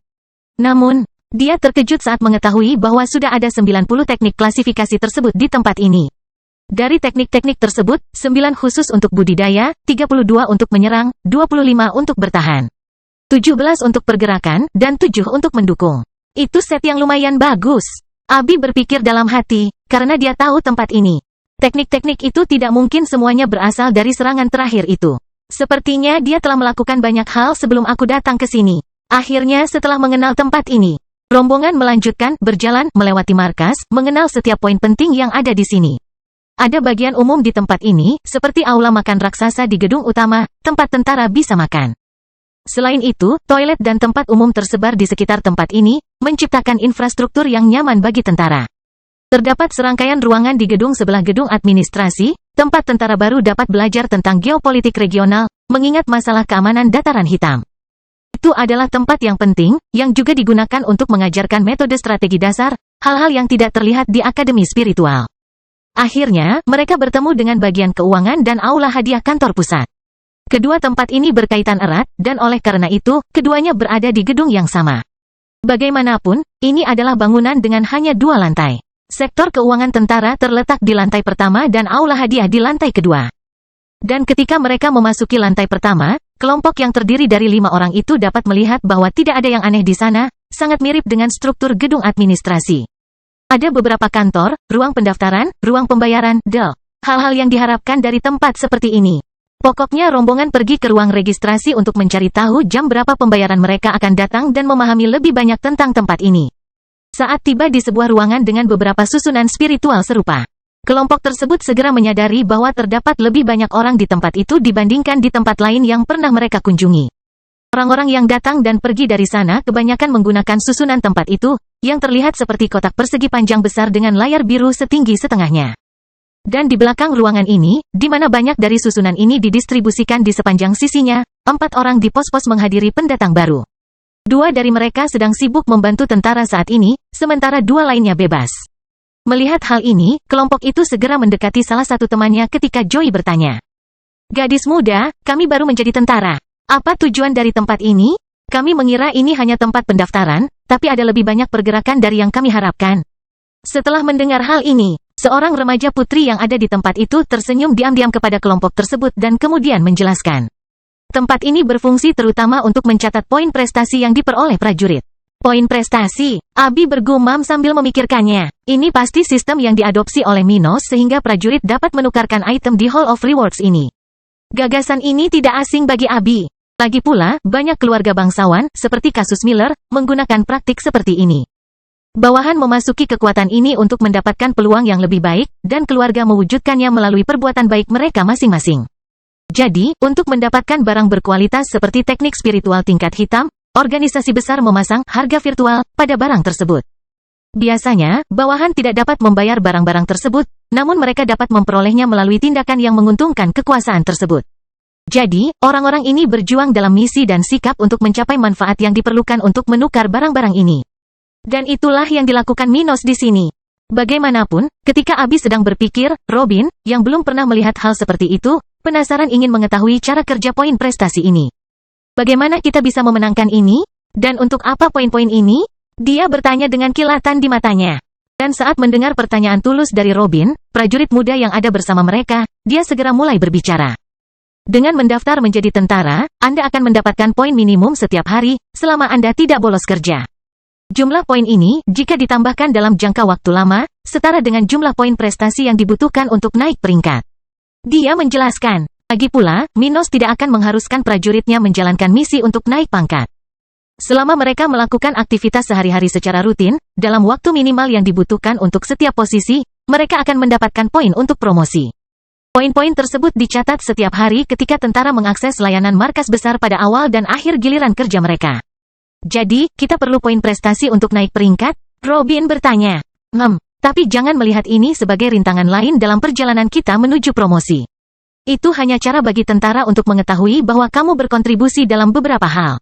Namun, dia terkejut saat mengetahui bahwa sudah ada 90 teknik klasifikasi tersebut di tempat ini. Dari teknik-teknik tersebut, 9 khusus untuk budidaya, 32 untuk menyerang, 25 untuk bertahan, 17 untuk pergerakan, dan 7 untuk mendukung. Itu set yang lumayan bagus. Abi berpikir dalam hati, karena dia tahu tempat ini. Teknik-teknik itu tidak mungkin semuanya berasal dari serangan terakhir itu. Sepertinya dia telah melakukan banyak hal sebelum aku datang ke sini. Akhirnya setelah mengenal tempat ini, rombongan melanjutkan berjalan melewati markas, mengenal setiap poin penting yang ada di sini. Ada bagian umum di tempat ini, seperti aula makan raksasa di gedung utama, tempat tentara bisa makan. Selain itu, toilet dan tempat umum tersebar di sekitar tempat ini, menciptakan infrastruktur yang nyaman bagi tentara. Terdapat serangkaian ruangan di gedung sebelah gedung administrasi, tempat tentara baru dapat belajar tentang geopolitik regional, mengingat masalah keamanan dataran hitam. Itu adalah tempat yang penting, yang juga digunakan untuk mengajarkan metode strategi dasar, hal-hal yang tidak terlihat di akademi spiritual. Akhirnya, mereka bertemu dengan bagian keuangan dan aula hadiah kantor pusat. Kedua tempat ini berkaitan erat, dan oleh karena itu, keduanya berada di gedung yang sama. Bagaimanapun, ini adalah bangunan dengan hanya 2 lantai. Sektor keuangan tentara terletak di lantai pertama dan aula hadiah di lantai kedua. Dan ketika mereka memasuki lantai pertama, kelompok yang terdiri dari 5 orang itu dapat melihat bahwa tidak ada yang aneh di sana, sangat mirip dengan struktur gedung administrasi. Ada beberapa kantor, ruang pendaftaran, ruang pembayaran, hal-hal yang diharapkan dari tempat seperti ini. Pokoknya rombongan pergi ke ruang registrasi untuk mencari tahu jam berapa pembayaran mereka akan datang dan memahami lebih banyak tentang tempat ini. Saat tiba di sebuah ruangan dengan beberapa susunan spiritual serupa, kelompok tersebut segera menyadari bahwa terdapat lebih banyak orang di tempat itu dibandingkan di tempat lain yang pernah mereka kunjungi. Orang-orang yang datang dan pergi dari sana kebanyakan menggunakan susunan tempat itu, yang terlihat seperti kotak persegi panjang besar dengan layar biru setinggi setengahnya. Dan di belakang ruangan ini, di mana banyak dari susunan ini didistribusikan di sepanjang sisinya, 4 orang di pos-pos menghadiri pendatang baru. 2 dari mereka sedang sibuk membantu tentara saat ini, sementara 2 lainnya bebas. Melihat hal ini, kelompok itu segera mendekati salah satu temannya ketika Joey bertanya. "Gadis muda, kami baru menjadi tentara. Apa tujuan dari tempat ini? Kami mengira ini hanya tempat pendaftaran, tapi ada lebih banyak pergerakan dari yang kami harapkan." Setelah mendengar hal ini, seorang remaja putri yang ada di tempat itu tersenyum diam-diam kepada kelompok tersebut dan kemudian menjelaskan. Tempat ini berfungsi terutama untuk mencatat poin prestasi yang diperoleh prajurit. Poin prestasi, Abi bergumam sambil memikirkannya. Ini pasti sistem yang diadopsi oleh Minos sehingga prajurit dapat menukarkan item di Hall of Rewards ini. Gagasan ini tidak asing bagi Abi. Lagi pula, banyak keluarga bangsawan, seperti kasus Miller, menggunakan praktik seperti ini. Bawahan memasuki kekuatan ini untuk mendapatkan peluang yang lebih baik, dan keluarga mewujudkannya melalui perbuatan baik mereka masing-masing. Jadi, untuk mendapatkan barang berkualitas seperti teknik spiritual tingkat hitam, organisasi besar memasang harga virtual pada barang tersebut. Biasanya, bawahan tidak dapat membayar barang-barang tersebut, namun mereka dapat memperolehnya melalui tindakan yang menguntungkan kekuasaan tersebut. Jadi, orang-orang ini berjuang dalam misi dan sikap untuk mencapai manfaat yang diperlukan untuk menukar barang-barang ini. Dan itulah yang dilakukan Minos di sini. Bagaimanapun, ketika Abi sedang berpikir, Robin, yang belum pernah melihat hal seperti itu, penasaran ingin mengetahui cara kerja poin prestasi ini. Bagaimana kita bisa memenangkan ini? Dan untuk apa poin-poin ini? Dia bertanya dengan kilatan di matanya. Dan saat mendengar pertanyaan tulus dari Robin, prajurit muda yang ada bersama mereka, dia segera mulai berbicara. Dengan mendaftar menjadi tentara, Anda akan mendapatkan poin minimum setiap hari, selama Anda tidak bolos kerja. Jumlah poin ini, jika ditambahkan dalam jangka waktu lama, setara dengan jumlah poin prestasi yang dibutuhkan untuk naik peringkat. Dia menjelaskan, lagi pula, Minos tidak akan mengharuskan prajuritnya menjalankan misi untuk naik pangkat. Selama mereka melakukan aktivitas sehari-hari secara rutin, dalam waktu minimal yang dibutuhkan untuk setiap posisi, mereka akan mendapatkan poin untuk promosi. Poin-poin tersebut dicatat setiap hari ketika tentara mengakses layanan markas besar pada awal dan akhir giliran kerja mereka. Jadi, kita perlu poin prestasi untuk naik peringkat? Robin bertanya. Tapi jangan melihat ini sebagai rintangan lain dalam perjalanan kita menuju promosi. Itu hanya cara bagi tentara untuk mengetahui bahwa kamu berkontribusi dalam beberapa hal.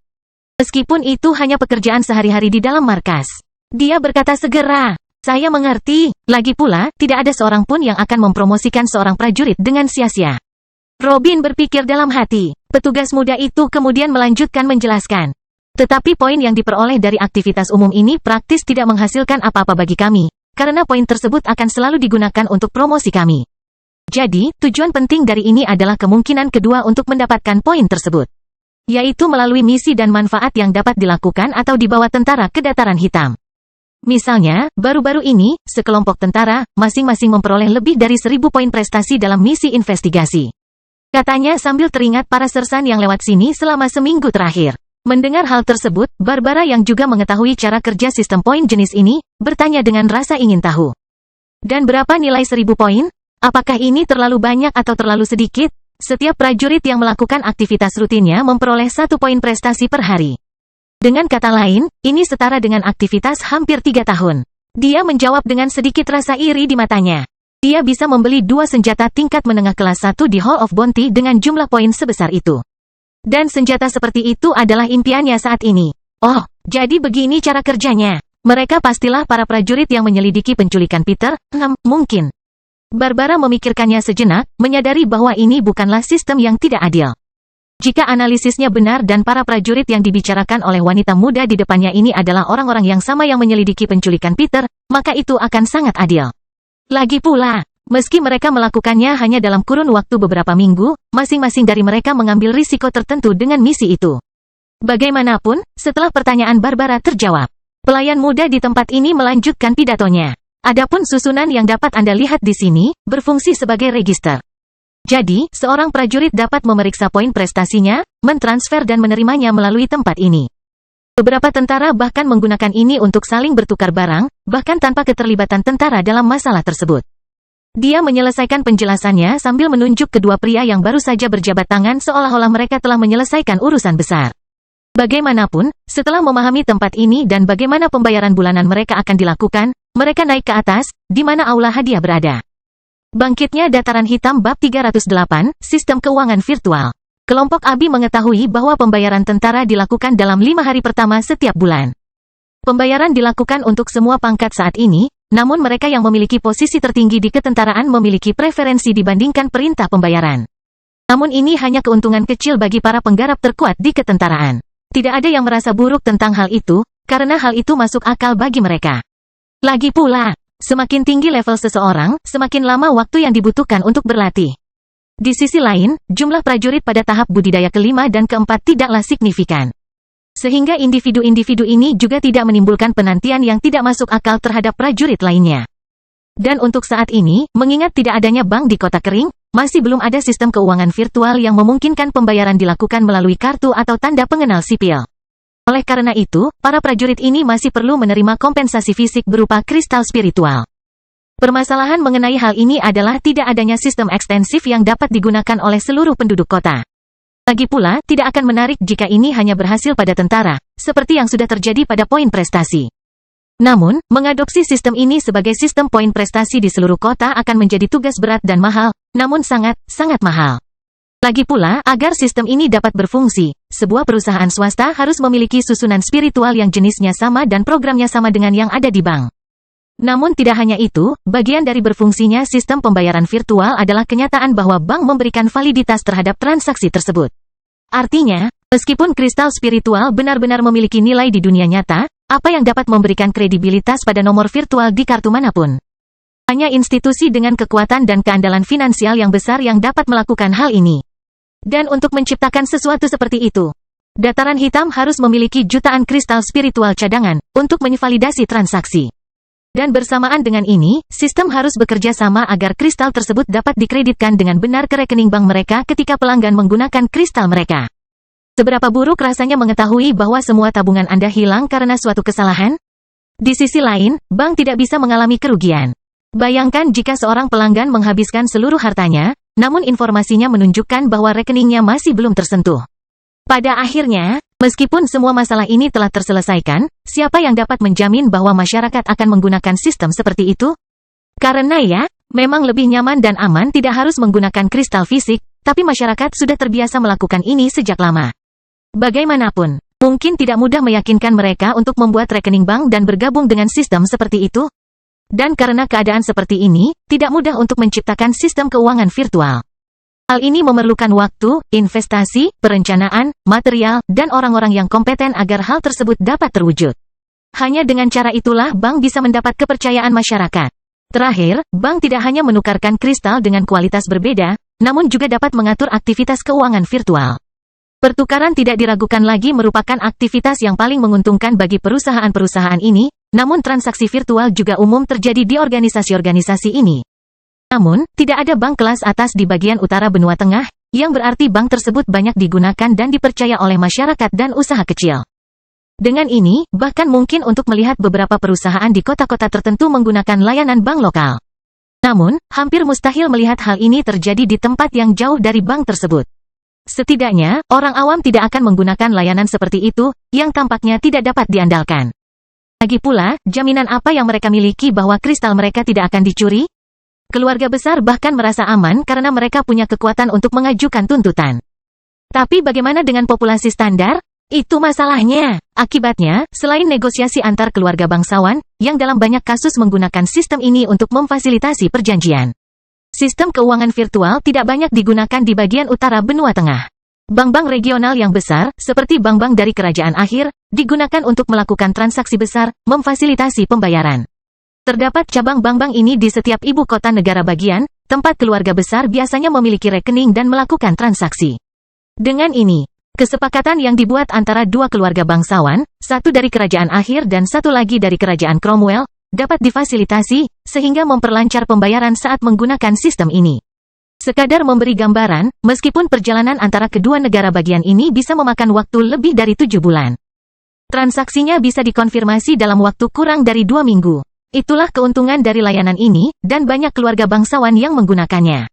Meskipun itu hanya pekerjaan sehari-hari di dalam markas. Dia berkata segera. Saya mengerti. Lagi pula, tidak ada seorang pun yang akan mempromosikan seorang prajurit dengan sia-sia. Robin berpikir dalam hati. Petugas muda itu kemudian melanjutkan menjelaskan. Tetapi poin yang diperoleh dari aktivitas umum ini praktis tidak menghasilkan apa-apa bagi kami. Karena poin tersebut akan selalu digunakan untuk promosi kami. Jadi, tujuan penting dari ini adalah kemungkinan kedua untuk mendapatkan poin tersebut. Yaitu melalui misi dan manfaat yang dapat dilakukan atau dibawa tentara ke dataran hitam. Misalnya, baru-baru ini, sekelompok tentara, masing-masing memperoleh lebih dari 1000 poin prestasi dalam misi investigasi. Katanya sambil teringat para sersan yang lewat sini selama seminggu terakhir. Mendengar hal tersebut, Barbara yang juga mengetahui cara kerja sistem poin jenis ini, bertanya dengan rasa ingin tahu. Dan berapa nilai 1000 poin? Apakah ini terlalu banyak atau terlalu sedikit? Setiap prajurit yang melakukan aktivitas rutinnya memperoleh 1 poin prestasi per hari. Dengan kata lain, ini setara dengan aktivitas hampir 3 tahun. Dia menjawab dengan sedikit rasa iri di matanya. Dia bisa membeli 2 senjata tingkat menengah kelas 1 di Hall of Bounty dengan jumlah poin sebesar itu. Dan senjata seperti itu adalah impiannya saat ini. Oh, jadi begini cara kerjanya. Mereka pastilah para prajurit yang menyelidiki penculikan Peter. Mungkin. Barbara memikirkannya sejenak, menyadari bahwa ini bukanlah sistem yang tidak adil. Jika analisisnya benar dan para prajurit yang dibicarakan oleh wanita muda di depannya ini adalah orang-orang yang sama yang menyelidiki penculikan Peter, maka itu akan sangat adil. Lagi pula, meski mereka melakukannya hanya dalam kurun waktu beberapa minggu, masing-masing dari mereka mengambil risiko tertentu dengan misi itu. Bagaimanapun, setelah pertanyaan Barbara terjawab, pelayan muda di tempat ini melanjutkan pidatonya. Adapun susunan yang dapat Anda lihat di sini, berfungsi sebagai register. Jadi, seorang prajurit dapat memeriksa poin prestasinya, mentransfer dan menerimanya melalui tempat ini. Beberapa tentara bahkan menggunakan ini untuk saling bertukar barang, bahkan tanpa keterlibatan tentara dalam masalah tersebut. Dia menyelesaikan penjelasannya sambil menunjuk kedua pria yang baru saja berjabat tangan seolah-olah mereka telah menyelesaikan urusan besar. Bagaimanapun, setelah memahami tempat ini dan bagaimana pembayaran bulanan mereka akan dilakukan, mereka naik ke atas, di mana aula hadiah berada. Bangkitnya Dataran Hitam Bab 308, Sistem Keuangan Virtual. Kelompok ABI mengetahui bahwa pembayaran tentara dilakukan dalam 5 hari pertama setiap bulan. Pembayaran dilakukan untuk semua pangkat saat ini, namun mereka yang memiliki posisi tertinggi di ketentaraan memiliki preferensi dibandingkan perintah pembayaran. Namun ini hanya keuntungan kecil bagi para penggarap terkuat di ketentaraan. Tidak ada yang merasa buruk tentang hal itu, karena hal itu masuk akal bagi mereka. Lagi pula, semakin tinggi level seseorang, semakin lama waktu yang dibutuhkan untuk berlatih. Di sisi lain, jumlah prajurit pada tahap budidaya kelima dan keempat tidaklah signifikan. Sehingga individu-individu ini juga tidak menimbulkan penantian yang tidak masuk akal terhadap prajurit lainnya. Dan untuk saat ini, mengingat tidak adanya bank di kota kering, masih belum ada sistem keuangan virtual yang memungkinkan pembayaran dilakukan melalui kartu atau tanda pengenal sipil. Oleh karena itu, para prajurit ini masih perlu menerima kompensasi fisik berupa kristal spiritual. Permasalahan mengenai hal ini adalah tidak adanya sistem ekstensif yang dapat digunakan oleh seluruh penduduk kota. Lagi pula, tidak akan menarik jika ini hanya berhasil pada tentara, seperti yang sudah terjadi pada poin prestasi. Namun, mengadopsi sistem ini sebagai sistem poin prestasi di seluruh kota akan menjadi tugas berat dan mahal, namun sangat mahal. Lagi pula, agar sistem ini dapat berfungsi, sebuah perusahaan swasta harus memiliki susunan spiritual yang jenisnya sama dan programnya sama dengan yang ada di bank. Namun tidak hanya itu, bagian dari berfungsinya sistem pembayaran virtual adalah kenyataan bahwa bank memberikan validitas terhadap transaksi tersebut. Artinya, meskipun kristal spiritual benar-benar memiliki nilai di dunia nyata, apa yang dapat memberikan kredibilitas pada nomor virtual di kartu manapun? Hanya institusi dengan kekuatan dan keandalan finansial yang besar yang dapat melakukan hal ini. Dan untuk menciptakan sesuatu seperti itu, Dataran Hitam harus memiliki jutaan kristal spiritual cadangan untuk menvalidasi transaksi. Dan bersamaan dengan ini, sistem harus bekerja sama agar kristal tersebut dapat dikreditkan dengan benar ke rekening bank mereka ketika pelanggan menggunakan kristal mereka. Seberapa buruk rasanya mengetahui bahwa semua tabungan Anda hilang karena suatu kesalahan? Di sisi lain, bank tidak bisa mengalami kerugian. Bayangkan jika seorang pelanggan menghabiskan seluruh hartanya, namun informasinya menunjukkan bahwa rekeningnya masih belum tersentuh. Pada akhirnya, meskipun semua masalah ini telah terselesaikan, siapa yang dapat menjamin bahwa masyarakat akan menggunakan sistem seperti itu? Karena ya, memang lebih nyaman dan aman tidak harus menggunakan kristal fisik, tapi masyarakat sudah terbiasa melakukan ini sejak lama. Bagaimanapun, mungkin tidak mudah meyakinkan mereka untuk membuat rekening bank dan bergabung dengan sistem seperti itu. Dan karena keadaan seperti ini, tidak mudah untuk menciptakan sistem keuangan virtual. Hal ini memerlukan waktu, investasi, perencanaan, material, dan orang-orang yang kompeten agar hal tersebut dapat terwujud. Hanya dengan cara itulah bank bisa mendapat kepercayaan masyarakat. Terakhir, bank tidak hanya menukarkan kristal dengan kualitas berbeda, namun juga dapat mengatur aktivitas keuangan virtual. Pertukaran tidak diragukan lagi merupakan aktivitas yang paling menguntungkan bagi perusahaan-perusahaan ini, namun transaksi virtual juga umum terjadi di organisasi-organisasi ini. Namun, tidak ada bank kelas atas di bagian utara benua tengah, yang berarti bank tersebut banyak digunakan dan dipercaya oleh masyarakat dan usaha kecil. Dengan ini, bahkan mungkin untuk melihat beberapa perusahaan di kota-kota tertentu menggunakan layanan bank lokal. Namun, hampir mustahil melihat hal ini terjadi di tempat yang jauh dari bank tersebut. Setidaknya, orang awam tidak akan menggunakan layanan seperti itu, yang tampaknya tidak dapat diandalkan. Lagi pula, jaminan apa yang mereka miliki bahwa kristal mereka tidak akan dicuri? Keluarga besar bahkan merasa aman karena mereka punya kekuatan untuk mengajukan tuntutan. Tapi bagaimana dengan populasi standar? Itu masalahnya. Akibatnya, selain negosiasi antar keluarga bangsawan, yang dalam banyak kasus menggunakan sistem ini untuk memfasilitasi perjanjian. Sistem keuangan virtual tidak banyak digunakan di bagian utara benua tengah. Bank-bank regional yang besar, seperti bank-bank dari kerajaan akhir, digunakan untuk melakukan transaksi besar, memfasilitasi pembayaran. Terdapat cabang bank-bank ini di setiap ibu kota negara bagian, tempat keluarga besar biasanya memiliki rekening dan melakukan transaksi. Dengan ini, kesepakatan yang dibuat antara dua keluarga bangsawan, satu dari kerajaan akhir dan satu lagi dari kerajaan Cromwell, dapat difasilitasi, sehingga memperlancar pembayaran saat menggunakan sistem ini. Sekadar memberi gambaran, meskipun perjalanan antara kedua negara bagian ini bisa memakan waktu lebih dari 7 bulan. Transaksinya bisa dikonfirmasi dalam waktu kurang dari 2 minggu. Itulah keuntungan dari layanan ini, dan banyak keluarga bangsawan yang menggunakannya.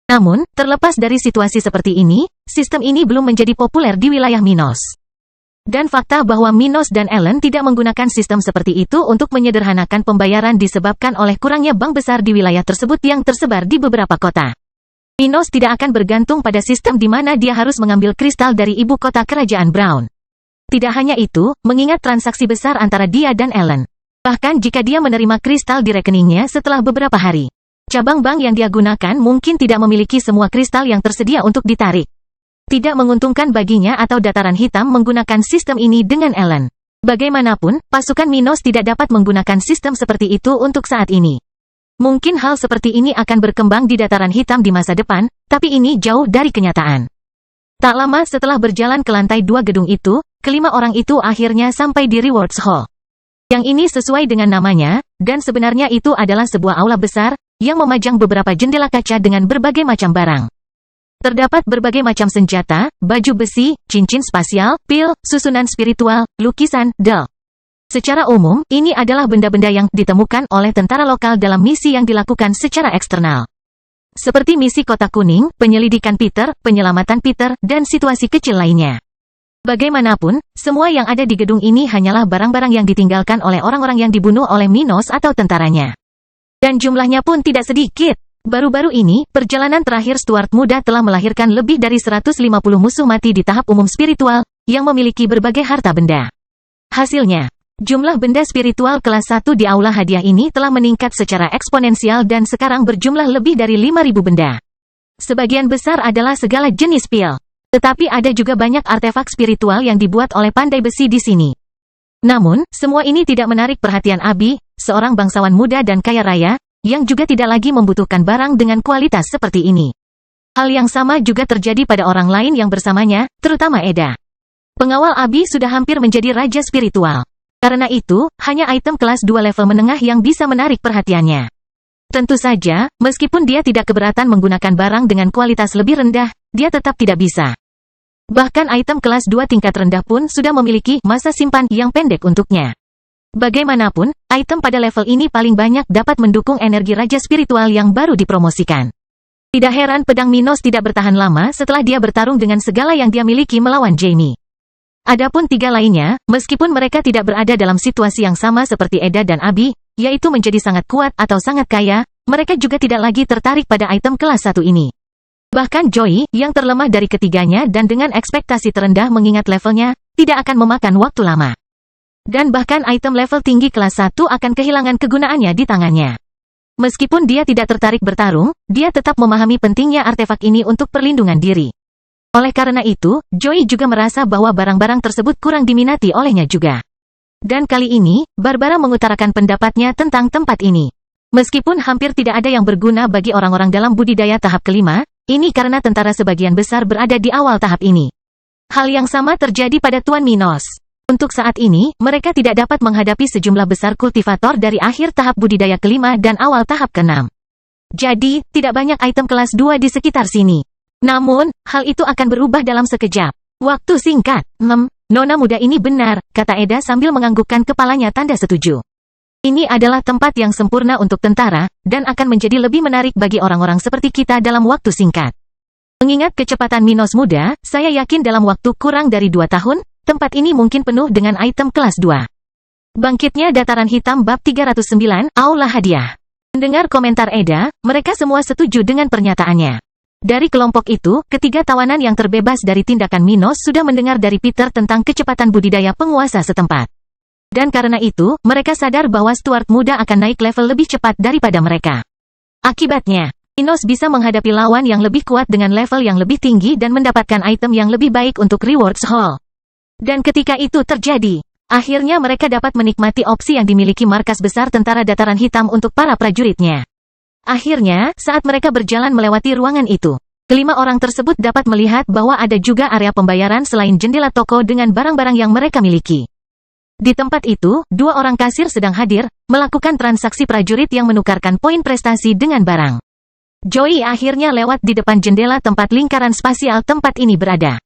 Namun, terlepas dari situasi seperti ini, sistem ini belum menjadi populer di wilayah Minos. Dan fakta bahwa Minos dan Ellen tidak menggunakan sistem seperti itu untuk menyederhanakan pembayaran disebabkan oleh kurangnya bank besar di wilayah tersebut yang tersebar di beberapa kota. Minos tidak akan bergantung pada sistem di mana dia harus mengambil kristal dari ibu kota kerajaan Brown. Tidak hanya itu, mengingat transaksi besar antara dia dan Ellen. Bahkan jika dia menerima kristal di rekeningnya setelah beberapa hari. Cabang bank yang dia gunakan mungkin tidak memiliki semua kristal yang tersedia untuk ditarik. Tidak menguntungkan baginya atau dataran hitam menggunakan sistem ini dengan Ellen. Bagaimanapun, pasukan Minos tidak dapat menggunakan sistem seperti itu untuk saat ini. Mungkin hal seperti ini akan berkembang di dataran hitam di masa depan, tapi ini jauh dari kenyataan. Tak lama setelah berjalan ke lantai 2 gedung itu, kelima orang itu akhirnya sampai di Rewards Hall. Yang ini sesuai dengan namanya, dan sebenarnya itu adalah sebuah aula besar, yang memajang beberapa jendela kaca dengan berbagai macam barang. Terdapat berbagai macam senjata, baju besi, cincin spasial, pil, susunan spiritual, lukisan, del. Secara umum, ini adalah benda-benda yang ditemukan oleh tentara lokal dalam misi yang dilakukan secara eksternal. Seperti misi Kotak Kuning, penyelidikan Peter, penyelamatan Peter, dan situasi kecil lainnya. Bagaimanapun, semua yang ada di gedung ini hanyalah barang-barang yang ditinggalkan oleh orang-orang yang dibunuh oleh Minos atau tentaranya. Dan jumlahnya pun tidak sedikit. Baru-baru ini, perjalanan terakhir Stuart muda telah melahirkan lebih dari 150 musuh mati di tahap umum spiritual, yang memiliki berbagai harta benda. Hasilnya, jumlah benda spiritual kelas 1 di aula hadiah ini telah meningkat secara eksponensial dan sekarang berjumlah lebih dari 5.000 benda. Sebagian besar adalah segala jenis pil. Tetapi ada juga banyak artefak spiritual yang dibuat oleh pandai besi di sini. Namun, semua ini tidak menarik perhatian Abi, seorang bangsawan muda dan kaya raya, yang juga tidak lagi membutuhkan barang dengan kualitas seperti ini. Hal yang sama juga terjadi pada orang lain yang bersamanya, terutama Eda. Pengawal Abi sudah hampir menjadi raja spiritual. Karena itu, hanya item kelas 2 level menengah yang bisa menarik perhatiannya. Tentu saja, meskipun dia tidak keberatan menggunakan barang dengan kualitas lebih rendah, dia tetap tidak bisa. Bahkan item kelas 2 tingkat rendah pun sudah memiliki masa simpan yang pendek untuknya. Bagaimanapun, item pada level ini paling banyak dapat mendukung energi raja spiritual yang baru dipromosikan. Tidak heran pedang Minos tidak bertahan lama setelah dia bertarung dengan segala yang dia miliki melawan Jamie. Adapun 3 lainnya, meskipun mereka tidak berada dalam situasi yang sama seperti Eda dan Abi, yaitu menjadi sangat kuat atau sangat kaya, mereka juga tidak lagi tertarik pada item kelas 1 ini. Bahkan Joey, yang terlemah dari ketiganya dan dengan ekspektasi terendah mengingat levelnya, tidak akan memakan waktu lama. Dan bahkan item level tinggi kelas 1 akan kehilangan kegunaannya di tangannya. Meskipun dia tidak tertarik bertarung, dia tetap memahami pentingnya artefak ini untuk perlindungan diri. Oleh karena itu, Joey juga merasa bahwa barang-barang tersebut kurang diminati olehnya juga. Dan kali ini, Barbara mengutarakan pendapatnya tentang tempat ini. Meskipun hampir tidak ada yang berguna bagi orang-orang dalam budidaya tahap kelima, ini karena tentara sebagian besar berada di awal tahap ini. Hal yang sama terjadi pada Tuan Minos. Untuk saat ini, mereka tidak dapat menghadapi sejumlah besar kultivator dari akhir tahap budidaya kelima dan awal tahap keenam. Jadi, tidak banyak item kelas 2 di sekitar sini. Namun, hal itu akan berubah dalam sekejap. Waktu singkat. Nona muda ini benar, kata Eda sambil menganggukkan kepalanya tanda setuju. Ini adalah tempat yang sempurna untuk tentara, dan akan menjadi lebih menarik bagi orang-orang seperti kita dalam waktu singkat. Mengingat kecepatan Minos muda, saya yakin dalam waktu kurang dari 2 tahun, tempat ini mungkin penuh dengan item kelas 2. Bangkitnya Dataran Hitam bab 309, Aula Hadiah. Mendengar komentar Eda, mereka semua setuju dengan pernyataannya. Dari kelompok itu, ketiga tawanan yang terbebas dari tindakan Minos sudah mendengar dari Peter tentang kecepatan budidaya penguasa setempat. Dan karena itu, mereka sadar bahwa Stuart muda akan naik level lebih cepat daripada mereka. Akibatnya, Minos bisa menghadapi lawan yang lebih kuat dengan level yang lebih tinggi dan mendapatkan item yang lebih baik untuk rewards haul. Dan ketika itu terjadi, akhirnya mereka dapat menikmati opsi yang dimiliki markas besar tentara Dataran Hitam untuk para prajuritnya. Akhirnya, saat mereka berjalan melewati ruangan itu, kelima orang tersebut dapat melihat bahwa ada juga area pembayaran selain jendela toko dengan barang-barang yang mereka miliki. Di tempat itu, 2 orang kasir sedang hadir, melakukan transaksi prajurit yang menukarkan poin prestasi dengan barang. Joey akhirnya lewat di depan jendela tempat lingkaran spasial tempat ini berada.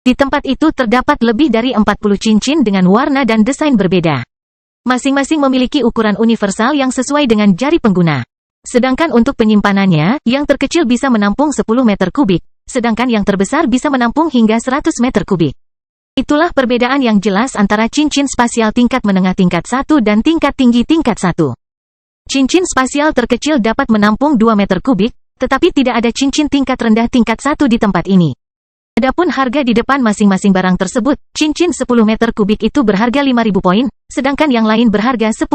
Di tempat itu terdapat lebih dari 40 cincin dengan warna dan desain berbeda. Masing-masing memiliki ukuran universal yang sesuai dengan jari pengguna. Sedangkan untuk penyimpanannya, yang terkecil bisa menampung 10 meter kubik, sedangkan yang terbesar bisa menampung hingga 100 meter kubik. Itulah perbedaan yang jelas antara cincin spasial tingkat menengah tingkat 1 dan tingkat tinggi tingkat 1. Cincin spasial terkecil dapat menampung 2 meter kubik, tetapi tidak ada cincin tingkat rendah tingkat 1 di tempat ini. Adapun harga di depan masing-masing barang tersebut, cincin 10 meter kubik itu berharga 5.000 poin, sedangkan yang lain berharga 10.000.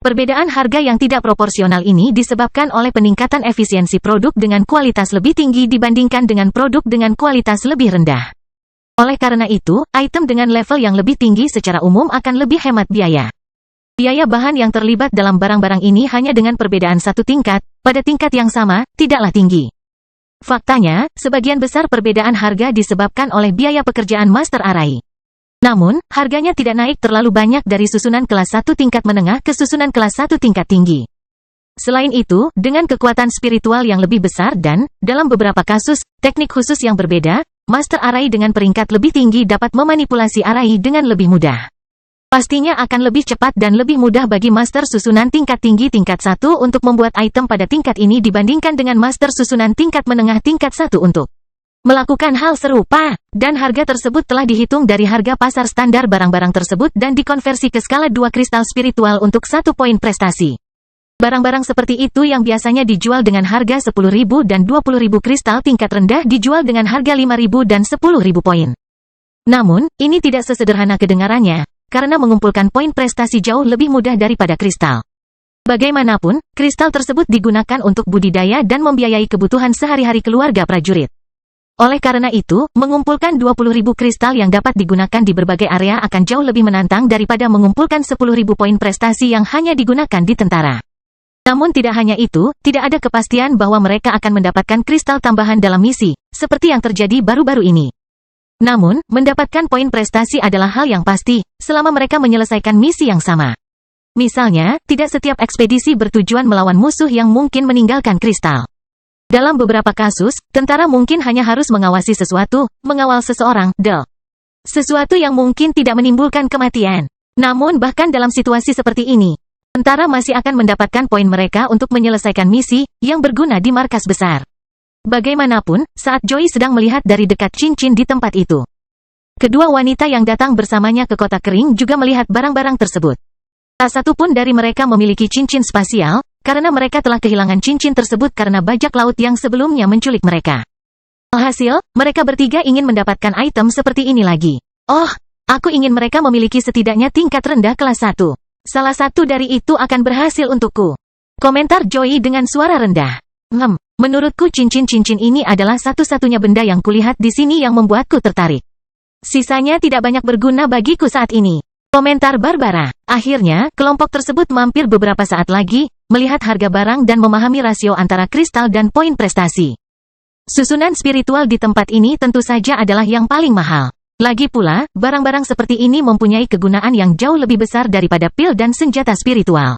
Perbedaan harga yang tidak proporsional ini disebabkan oleh peningkatan efisiensi produk dengan kualitas lebih tinggi dibandingkan dengan produk dengan kualitas lebih rendah. Oleh karena itu, item dengan level yang lebih tinggi secara umum akan lebih hemat biaya. Biaya bahan yang terlibat dalam barang-barang ini hanya dengan perbedaan satu tingkat, pada tingkat yang sama, tidaklah tinggi. Faktanya, sebagian besar perbedaan harga disebabkan oleh biaya pekerjaan Master Arai. Namun, harganya tidak naik terlalu banyak dari susunan kelas 1 tingkat menengah ke susunan kelas 1 tingkat tinggi. Selain itu, dengan kekuatan spiritual yang lebih besar dan, dalam beberapa kasus, teknik khusus yang berbeda, Master Arai dengan peringkat lebih tinggi dapat memanipulasi Arai dengan lebih mudah. Pastinya akan lebih cepat dan lebih mudah bagi Master susunan tingkat tinggi tingkat 1 untuk membuat item pada tingkat ini dibandingkan dengan Master susunan tingkat menengah tingkat 1 untuk melakukan hal serupa, dan harga tersebut telah dihitung dari harga pasar standar barang-barang tersebut dan dikonversi ke skala 2 kristal spiritual untuk 1 poin prestasi. Barang-barang seperti itu yang biasanya dijual dengan harga 10.000 dan 20.000 kristal tingkat rendah dijual dengan harga 5.000 dan 10.000 poin. Namun, ini tidak sesederhana kedengarannya, karena mengumpulkan poin prestasi jauh lebih mudah daripada kristal. Bagaimanapun, kristal tersebut digunakan untuk budidaya dan membiayai kebutuhan sehari-hari keluarga prajurit. Oleh karena itu, mengumpulkan 20.000 kristal yang dapat digunakan di berbagai area akan jauh lebih menantang daripada mengumpulkan 10.000 poin prestasi yang hanya digunakan di tentara. Namun tidak hanya itu, tidak ada kepastian bahwa mereka akan mendapatkan kristal tambahan dalam misi, seperti yang terjadi baru-baru ini. Namun, mendapatkan poin prestasi adalah hal yang pasti, selama mereka menyelesaikan misi yang sama. Misalnya, tidak setiap ekspedisi bertujuan melawan musuh yang mungkin meninggalkan kristal. Dalam beberapa kasus, tentara mungkin hanya harus mengawasi sesuatu, mengawal seseorang, sesuatu yang mungkin tidak menimbulkan kematian. Namun bahkan dalam situasi seperti ini, tentara masih akan mendapatkan poin mereka untuk menyelesaikan misi, yang berguna di markas besar. Bagaimanapun, saat Joey sedang melihat dari dekat cincin di tempat itu, kedua wanita yang datang bersamanya ke kota kering juga melihat barang-barang tersebut. Tak satu pun dari mereka memiliki cincin spasial, karena mereka telah kehilangan cincin tersebut karena bajak laut yang sebelumnya menculik mereka. Alhasil, mereka bertiga ingin mendapatkan item seperti ini lagi. Oh, aku ingin mereka memiliki setidaknya tingkat rendah kelas 1. Salah satu dari itu akan berhasil untukku. Komentar Joey dengan suara rendah. Menurutku cincin-cincin ini adalah satu-satunya benda yang kulihat di sini yang membuatku tertarik. Sisanya tidak banyak berguna bagiku saat ini. Komentar Barbara. Akhirnya, kelompok tersebut mampir beberapa saat lagi, melihat harga barang dan memahami rasio antara kristal dan poin prestasi. Susunan spiritual di tempat ini tentu saja adalah yang paling mahal. Lagi pula, barang-barang seperti ini mempunyai kegunaan yang jauh lebih besar daripada pil dan senjata spiritual.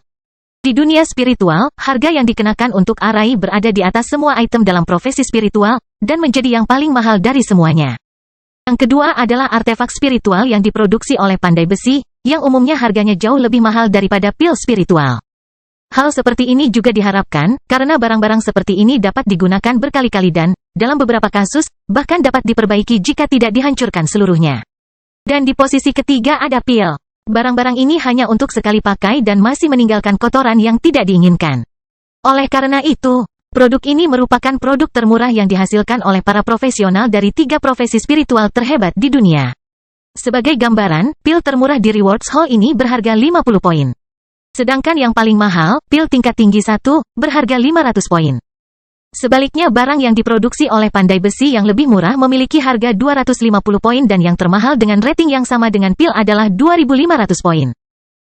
Di dunia spiritual, harga yang dikenakan untuk Arai berada di atas semua item dalam profesi spiritual, dan menjadi yang paling mahal dari semuanya. Yang kedua adalah artefak spiritual yang diproduksi oleh Pandai Besi, yang umumnya harganya jauh lebih mahal daripada pil spiritual. Hal seperti ini juga diharapkan, karena barang-barang seperti ini dapat digunakan berkali-kali dan, dalam beberapa kasus, bahkan dapat diperbaiki jika tidak dihancurkan seluruhnya. Dan di posisi ketiga ada pil. Barang-barang ini hanya untuk sekali pakai dan masih meninggalkan kotoran yang tidak diinginkan. Oleh karena itu, produk ini merupakan produk termurah yang dihasilkan oleh para profesional dari 3 profesi spiritual terhebat di dunia. Sebagai gambaran, pil termurah di Rewards Hall ini berharga 50 poin. Sedangkan yang paling mahal, pil tingkat tinggi 1, berharga 500 poin. Sebaliknya barang yang diproduksi oleh Pandai Besi yang lebih murah memiliki harga 250 poin dan yang termahal dengan rating yang sama dengan pil adalah 2.500 poin.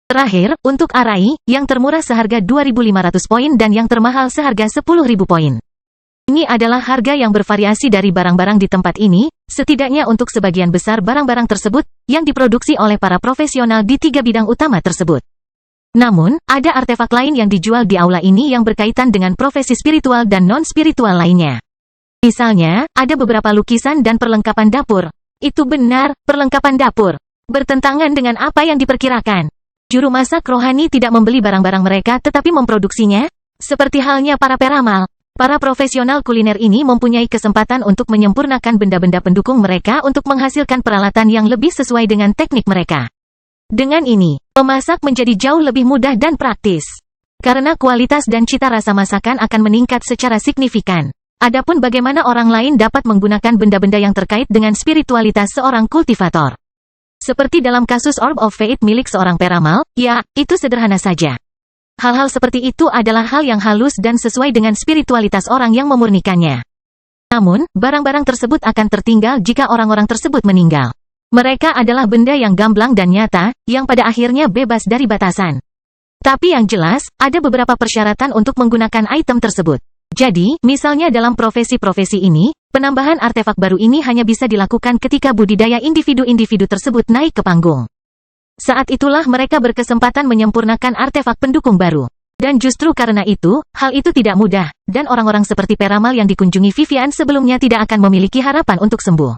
Terakhir, untuk Arai, yang termurah seharga 2.500 poin dan yang termahal seharga 10.000 poin. Ini adalah harga yang bervariasi dari barang-barang di tempat ini, setidaknya untuk sebagian besar barang-barang tersebut, yang diproduksi oleh para profesional di 3 bidang utama tersebut. Namun, ada artefak lain yang dijual di aula ini yang berkaitan dengan profesi spiritual dan non-spiritual lainnya. Misalnya, ada beberapa lukisan dan perlengkapan dapur. Itu benar, perlengkapan dapur. Bertentangan dengan apa yang diperkirakan. Juru masak rohani tidak membeli barang-barang mereka tetapi memproduksinya. Seperti halnya para peramal. Para profesional kuliner ini mempunyai kesempatan untuk menyempurnakan benda-benda pendukung mereka untuk menghasilkan peralatan yang lebih sesuai dengan teknik mereka. Dengan ini, memasak menjadi jauh lebih mudah dan praktis. Karena kualitas dan cita rasa masakan akan meningkat secara signifikan. Adapun bagaimana orang lain dapat menggunakan benda-benda yang terkait dengan spiritualitas seorang kultivator. Seperti dalam kasus Orb of Fate milik seorang peramal, ya, itu sederhana saja. Hal-hal seperti itu adalah hal yang halus dan sesuai dengan spiritualitas orang yang memurnikannya. Namun, barang-barang tersebut akan tertinggal jika orang-orang tersebut meninggal. Mereka adalah benda yang gamblang dan nyata, yang pada akhirnya bebas dari batasan. Tapi yang jelas, ada beberapa persyaratan untuk menggunakan item tersebut. Jadi, misalnya dalam profesi-profesi ini, penambahan artefak baru ini hanya bisa dilakukan ketika budidaya individu-individu tersebut naik ke panggung. Saat itulah mereka berkesempatan menyempurnakan artefak pendukung baru. Dan justru karena itu, hal itu tidak mudah, dan orang-orang seperti peramal yang dikunjungi Vivian sebelumnya tidak akan memiliki harapan untuk sembuh.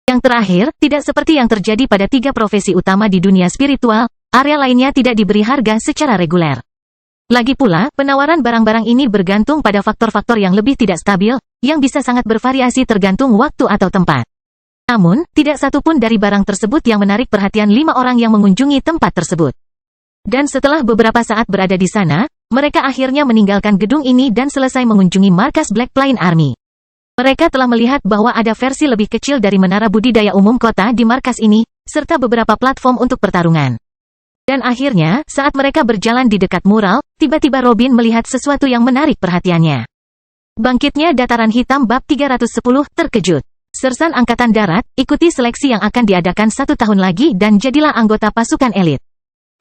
Yang terakhir, tidak seperti yang terjadi pada 3 profesi utama di dunia spiritual, area lainnya tidak diberi harga secara reguler. Lagi pula, penawaran barang-barang ini bergantung pada faktor-faktor yang lebih tidak stabil, yang bisa sangat bervariasi tergantung waktu atau tempat. Namun, tidak satu pun dari barang tersebut yang menarik perhatian 5 orang yang mengunjungi tempat tersebut. Dan setelah beberapa saat berada di sana, mereka akhirnya meninggalkan gedung ini dan selesai mengunjungi markas Black Plain Army. Mereka telah melihat bahwa ada versi lebih kecil dari menara budidaya umum kota di markas ini, serta beberapa platform untuk pertarungan. Dan akhirnya, saat mereka berjalan di dekat mural, tiba-tiba Robin melihat sesuatu yang menarik perhatiannya. Bangkitnya Dataran Hitam bab 310 terkejut. Sersan Angkatan Darat, ikuti seleksi yang akan diadakan 1 tahun lagi dan jadilah anggota pasukan elit.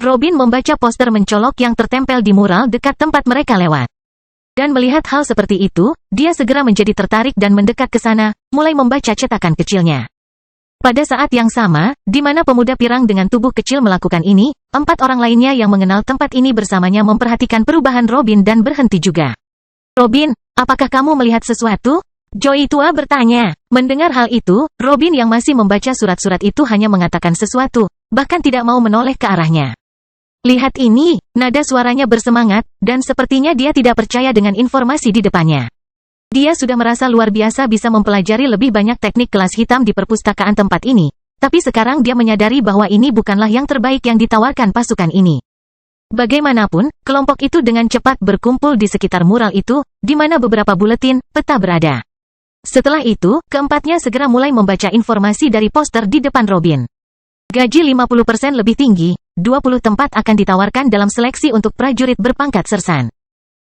Robin membaca poster mencolok yang tertempel di mural dekat tempat mereka lewat. Dan melihat hal seperti itu, dia segera menjadi tertarik dan mendekat ke sana, mulai membaca cetakan kecilnya. Pada saat yang sama, di mana pemuda pirang dengan tubuh kecil melakukan ini, 4 orang lainnya yang mengenal tempat ini bersamanya memperhatikan perubahan Robin dan berhenti juga. Robin, apakah kamu melihat sesuatu? Joey tua bertanya. Mendengar hal itu, Robin yang masih membaca surat-surat itu hanya mengatakan sesuatu, bahkan tidak mau menoleh ke arahnya. Lihat ini, nada suaranya bersemangat, dan sepertinya dia tidak percaya dengan informasi di depannya. Dia sudah merasa luar biasa bisa mempelajari lebih banyak teknik kelas hitam di perpustakaan tempat ini, tapi sekarang dia menyadari bahwa ini bukanlah yang terbaik yang ditawarkan pasukan ini. Bagaimanapun, kelompok itu dengan cepat berkumpul di sekitar mural itu, di mana beberapa buletin peta berada. Setelah itu, keempatnya segera mulai membaca informasi dari poster di depan Robin. Gaji 50% lebih tinggi, 20 tempat akan ditawarkan dalam seleksi untuk prajurit berpangkat sersan.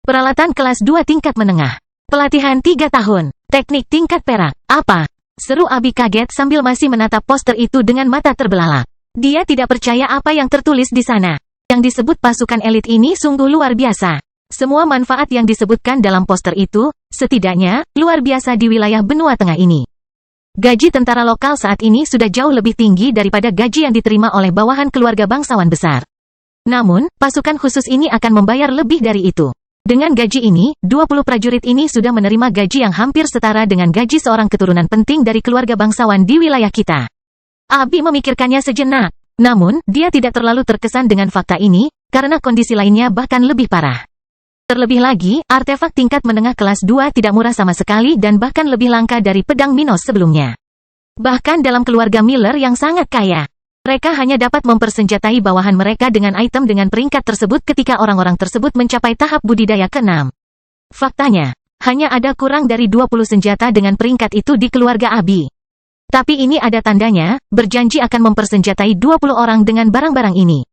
Peralatan kelas 2 tingkat menengah. Pelatihan 3 tahun. Teknik tingkat perak. Apa? Seru Abi kaget sambil masih menatap poster itu dengan mata terbelalak. Dia tidak percaya apa yang tertulis di sana. Yang disebut pasukan elit ini sungguh luar biasa. Semua manfaat yang disebutkan dalam poster itu, setidaknya, luar biasa di wilayah benua tengah ini. Gaji tentara lokal saat ini sudah jauh lebih tinggi daripada gaji yang diterima oleh bawahan keluarga bangsawan besar. Namun, pasukan khusus ini akan membayar lebih dari itu. Dengan gaji ini, 20 prajurit ini sudah menerima gaji yang hampir setara dengan gaji seorang keturunan penting dari keluarga bangsawan di wilayah kita. Abi memikirkannya sejenak. Namun, dia tidak terlalu terkesan dengan fakta ini, karena kondisi lainnya bahkan lebih parah. Terlebih lagi, artefak tingkat menengah kelas 2 tidak murah sama sekali dan bahkan lebih langka dari pedang Minos sebelumnya. Bahkan dalam keluarga Miller yang sangat kaya, mereka hanya dapat mempersenjatai bawahan mereka dengan item dengan peringkat tersebut ketika orang-orang tersebut mencapai tahap budidaya ke-6. Faktanya, hanya ada kurang dari 20 senjata dengan peringkat itu di keluarga Abi. Tapi ini ada tandanya, berjanji akan mempersenjatai 20 orang dengan barang-barang ini.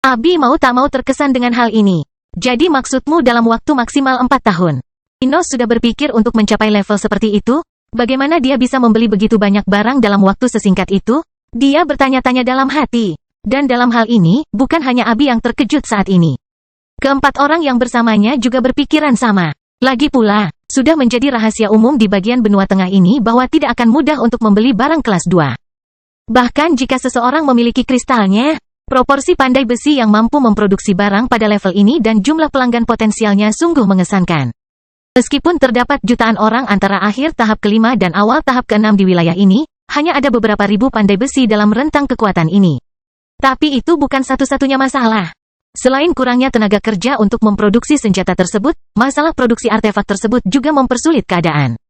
Abi mau tak mau terkesan dengan hal ini. Jadi maksudmu dalam waktu maksimal 4 tahun. Minos sudah berpikir untuk mencapai level seperti itu? Bagaimana dia bisa membeli begitu banyak barang dalam waktu sesingkat itu? Dia bertanya-tanya dalam hati. Dan dalam hal ini, bukan hanya Abi yang terkejut saat ini. Keempat orang yang bersamanya juga berpikiran sama. Lagi pula, sudah menjadi rahasia umum di bagian benua tengah ini bahwa tidak akan mudah untuk membeli barang kelas 2. Bahkan jika seseorang memiliki kristalnya, proporsi pandai besi yang mampu memproduksi barang pada level ini dan jumlah pelanggan potensialnya sungguh mengesankan. Meskipun terdapat jutaan orang antara akhir tahap ke-5 dan awal tahap ke-6 di wilayah ini, hanya ada beberapa ribu pandai besi dalam rentang kekuatan ini. Tapi itu bukan satu-satunya masalah. Selain kurangnya tenaga kerja untuk memproduksi senjata tersebut, masalah produksi artefak tersebut juga mempersulit keadaan.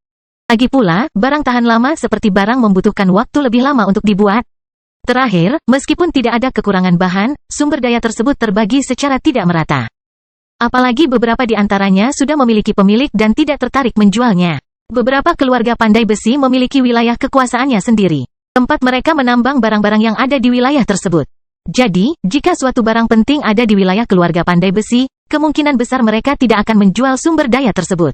Lagi pula, barang tahan lama seperti barang membutuhkan waktu lebih lama untuk dibuat. Terakhir, meskipun tidak ada kekurangan bahan, sumber daya tersebut terbagi secara tidak merata. Apalagi beberapa di antaranya sudah memiliki pemilik dan tidak tertarik menjualnya. Beberapa keluarga pandai besi memiliki wilayah kekuasaannya sendiri. Tempat mereka menambang barang-barang yang ada di wilayah tersebut. Jadi, jika suatu barang penting ada di wilayah keluarga pandai besi, kemungkinan besar mereka tidak akan menjual sumber daya tersebut.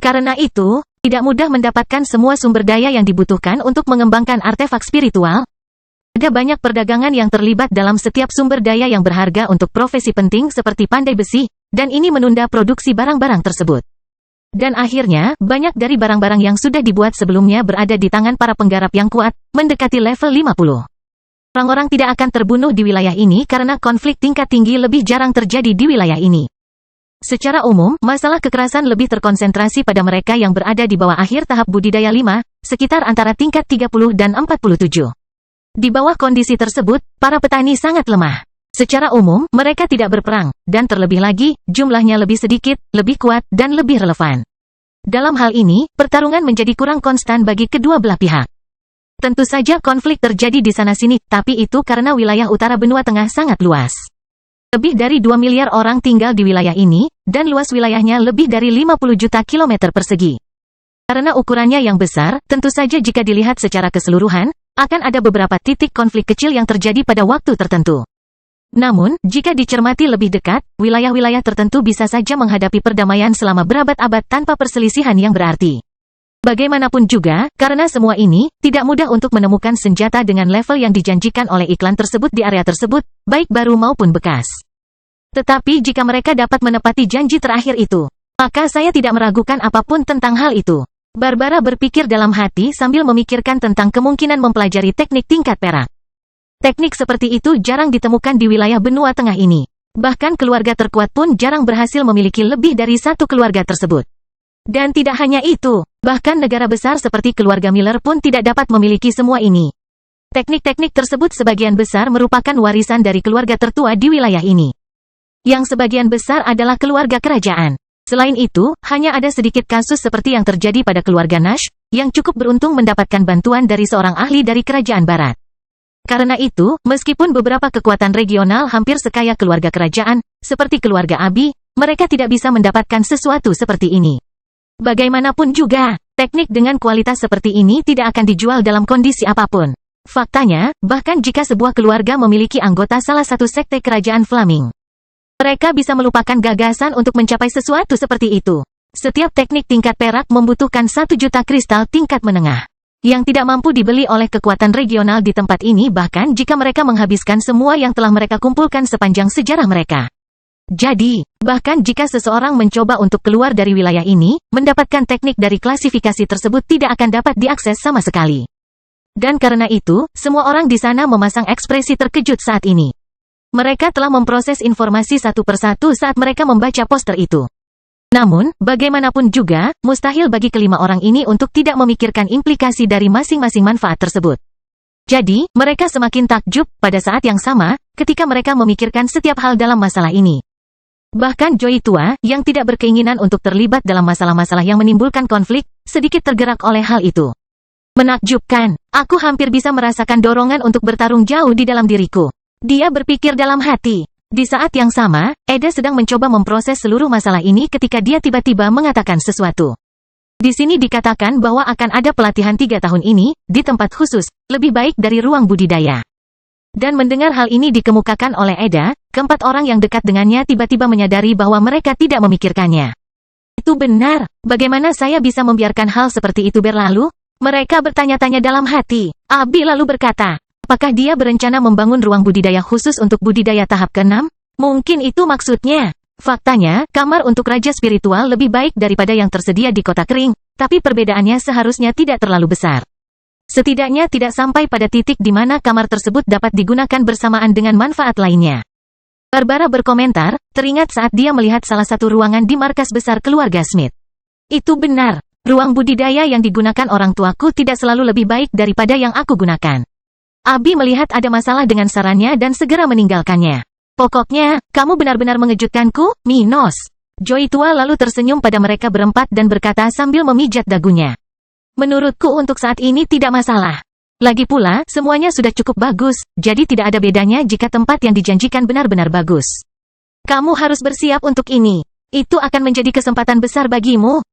Karena itu, tidak mudah mendapatkan semua sumber daya yang dibutuhkan untuk mengembangkan artefak spiritual. Ada banyak perdagangan yang terlibat dalam setiap sumber daya yang berharga untuk profesi penting seperti pandai besi, dan ini menunda produksi barang-barang tersebut. Dan akhirnya, banyak dari barang-barang yang sudah dibuat sebelumnya berada di tangan para penggarap yang kuat, mendekati level 50. Orang-orang tidak akan terbunuh di wilayah ini karena konflik tingkat tinggi lebih jarang terjadi di wilayah ini. Secara umum, masalah kekerasan lebih terkonsentrasi pada mereka yang berada di bawah akhir tahap budidaya 5, sekitar antara tingkat 30 dan 47. Di bawah kondisi tersebut, para petani sangat lemah. Secara umum, mereka tidak berperang, dan terlebih lagi, jumlahnya lebih sedikit, lebih kuat, dan lebih relevan. Dalam hal ini, pertarungan menjadi kurang konstan bagi kedua belah pihak. Tentu saja konflik terjadi di sana-sini, tapi itu karena wilayah utara benua tengah sangat luas. Lebih dari 2 miliar orang tinggal di wilayah ini, dan luas wilayahnya lebih dari 50 juta kilometer persegi. Karena ukurannya yang besar, tentu saja jika dilihat secara keseluruhan, akan ada beberapa titik konflik kecil yang terjadi pada waktu tertentu. Namun, jika dicermati lebih dekat, wilayah-wilayah tertentu bisa saja menghadapi perdamaian selama berabad-abad tanpa perselisihan yang berarti. Bagaimanapun juga, karena semua ini, tidak mudah untuk menemukan senjata dengan level yang dijanjikan oleh iklan tersebut di area tersebut, baik baru maupun bekas. Tetapi jika mereka dapat menepati janji terakhir itu, maka saya tidak meragukan apapun tentang hal itu. Barbara berpikir dalam hati sambil memikirkan tentang kemungkinan mempelajari teknik tingkat perak. Teknik seperti itu jarang ditemukan di wilayah benua tengah ini. Bahkan keluarga terkuat pun jarang berhasil memiliki lebih dari satu keluarga tersebut. Dan tidak hanya itu, bahkan negara besar seperti keluarga Miller pun tidak dapat memiliki semua ini. Teknik-teknik tersebut sebagian besar merupakan warisan dari keluarga tertua di wilayah ini. Yang sebagian besar adalah keluarga kerajaan. Selain itu, hanya ada sedikit kasus seperti yang terjadi pada keluarga Nash, yang cukup beruntung mendapatkan bantuan dari seorang ahli dari kerajaan barat. Karena itu, meskipun beberapa kekuatan regional hampir sekaya keluarga kerajaan, seperti keluarga Abi, mereka tidak bisa mendapatkan sesuatu seperti ini. Bagaimanapun juga, teknik dengan kualitas seperti ini tidak akan dijual dalam kondisi apapun. Faktanya, bahkan jika sebuah keluarga memiliki anggota salah satu sekte kerajaan Flaming, mereka bisa melupakan gagasan untuk mencapai sesuatu seperti itu. Setiap teknik tingkat perak membutuhkan 1 juta kristal tingkat menengah, yang tidak mampu dibeli oleh kekuatan regional di tempat ini bahkan jika mereka menghabiskan semua yang telah mereka kumpulkan sepanjang sejarah mereka. Jadi, bahkan jika seseorang mencoba untuk keluar dari wilayah ini, mendapatkan teknik dari klasifikasi tersebut tidak akan dapat diakses sama sekali. Dan karena itu, semua orang di sana memasang ekspresi terkejut saat ini. Mereka telah memproses informasi satu persatu saat mereka membaca poster itu. Namun, bagaimanapun juga, mustahil bagi kelima orang ini untuk tidak memikirkan implikasi dari masing-masing manfaat tersebut. Jadi, mereka semakin takjub pada saat yang sama, ketika mereka memikirkan setiap hal dalam masalah ini. Bahkan Joey tua, yang tidak berkeinginan untuk terlibat dalam masalah-masalah yang menimbulkan konflik, sedikit tergerak oleh hal itu. Menakjubkan, aku hampir bisa merasakan dorongan untuk bertarung jauh di dalam diriku. Dia berpikir dalam hati. Di saat yang sama, Eda sedang mencoba memproses seluruh masalah ini ketika dia tiba-tiba mengatakan sesuatu. Di sini dikatakan bahwa akan ada pelatihan 3 tahun ini, di tempat khusus, lebih baik dari ruang budidaya. Dan mendengar hal ini dikemukakan oleh Eda, keempat orang yang dekat dengannya tiba-tiba menyadari bahwa mereka tidak memikirkannya. Itu benar, bagaimana saya bisa membiarkan hal seperti itu berlalu? Mereka bertanya-tanya dalam hati. Abi lalu berkata, apakah dia berencana membangun ruang budidaya khusus untuk budidaya tahap ke-6? Mungkin itu maksudnya. Faktanya, kamar untuk raja spiritual lebih baik daripada yang tersedia di kota kering, tapi perbedaannya seharusnya tidak terlalu besar. Setidaknya tidak sampai pada titik di mana kamar tersebut dapat digunakan bersamaan dengan manfaat lainnya. Barbara berkomentar, teringat saat dia melihat salah satu ruangan di markas besar keluarga Smith. Itu benar, ruang budidaya yang digunakan orang tuaku tidak selalu lebih baik daripada yang aku gunakan. Abi melihat ada masalah dengan sarannya dan segera meninggalkannya. Pokoknya, kamu benar-benar mengejutkanku, Minos. Joey tua lalu tersenyum pada mereka berempat dan berkata sambil memijat dagunya. Menurutku untuk saat ini tidak masalah. Lagi pula, semuanya sudah cukup bagus, jadi tidak ada bedanya jika tempat yang dijanjikan benar-benar bagus. Kamu harus bersiap untuk ini. Itu akan menjadi kesempatan besar bagimu.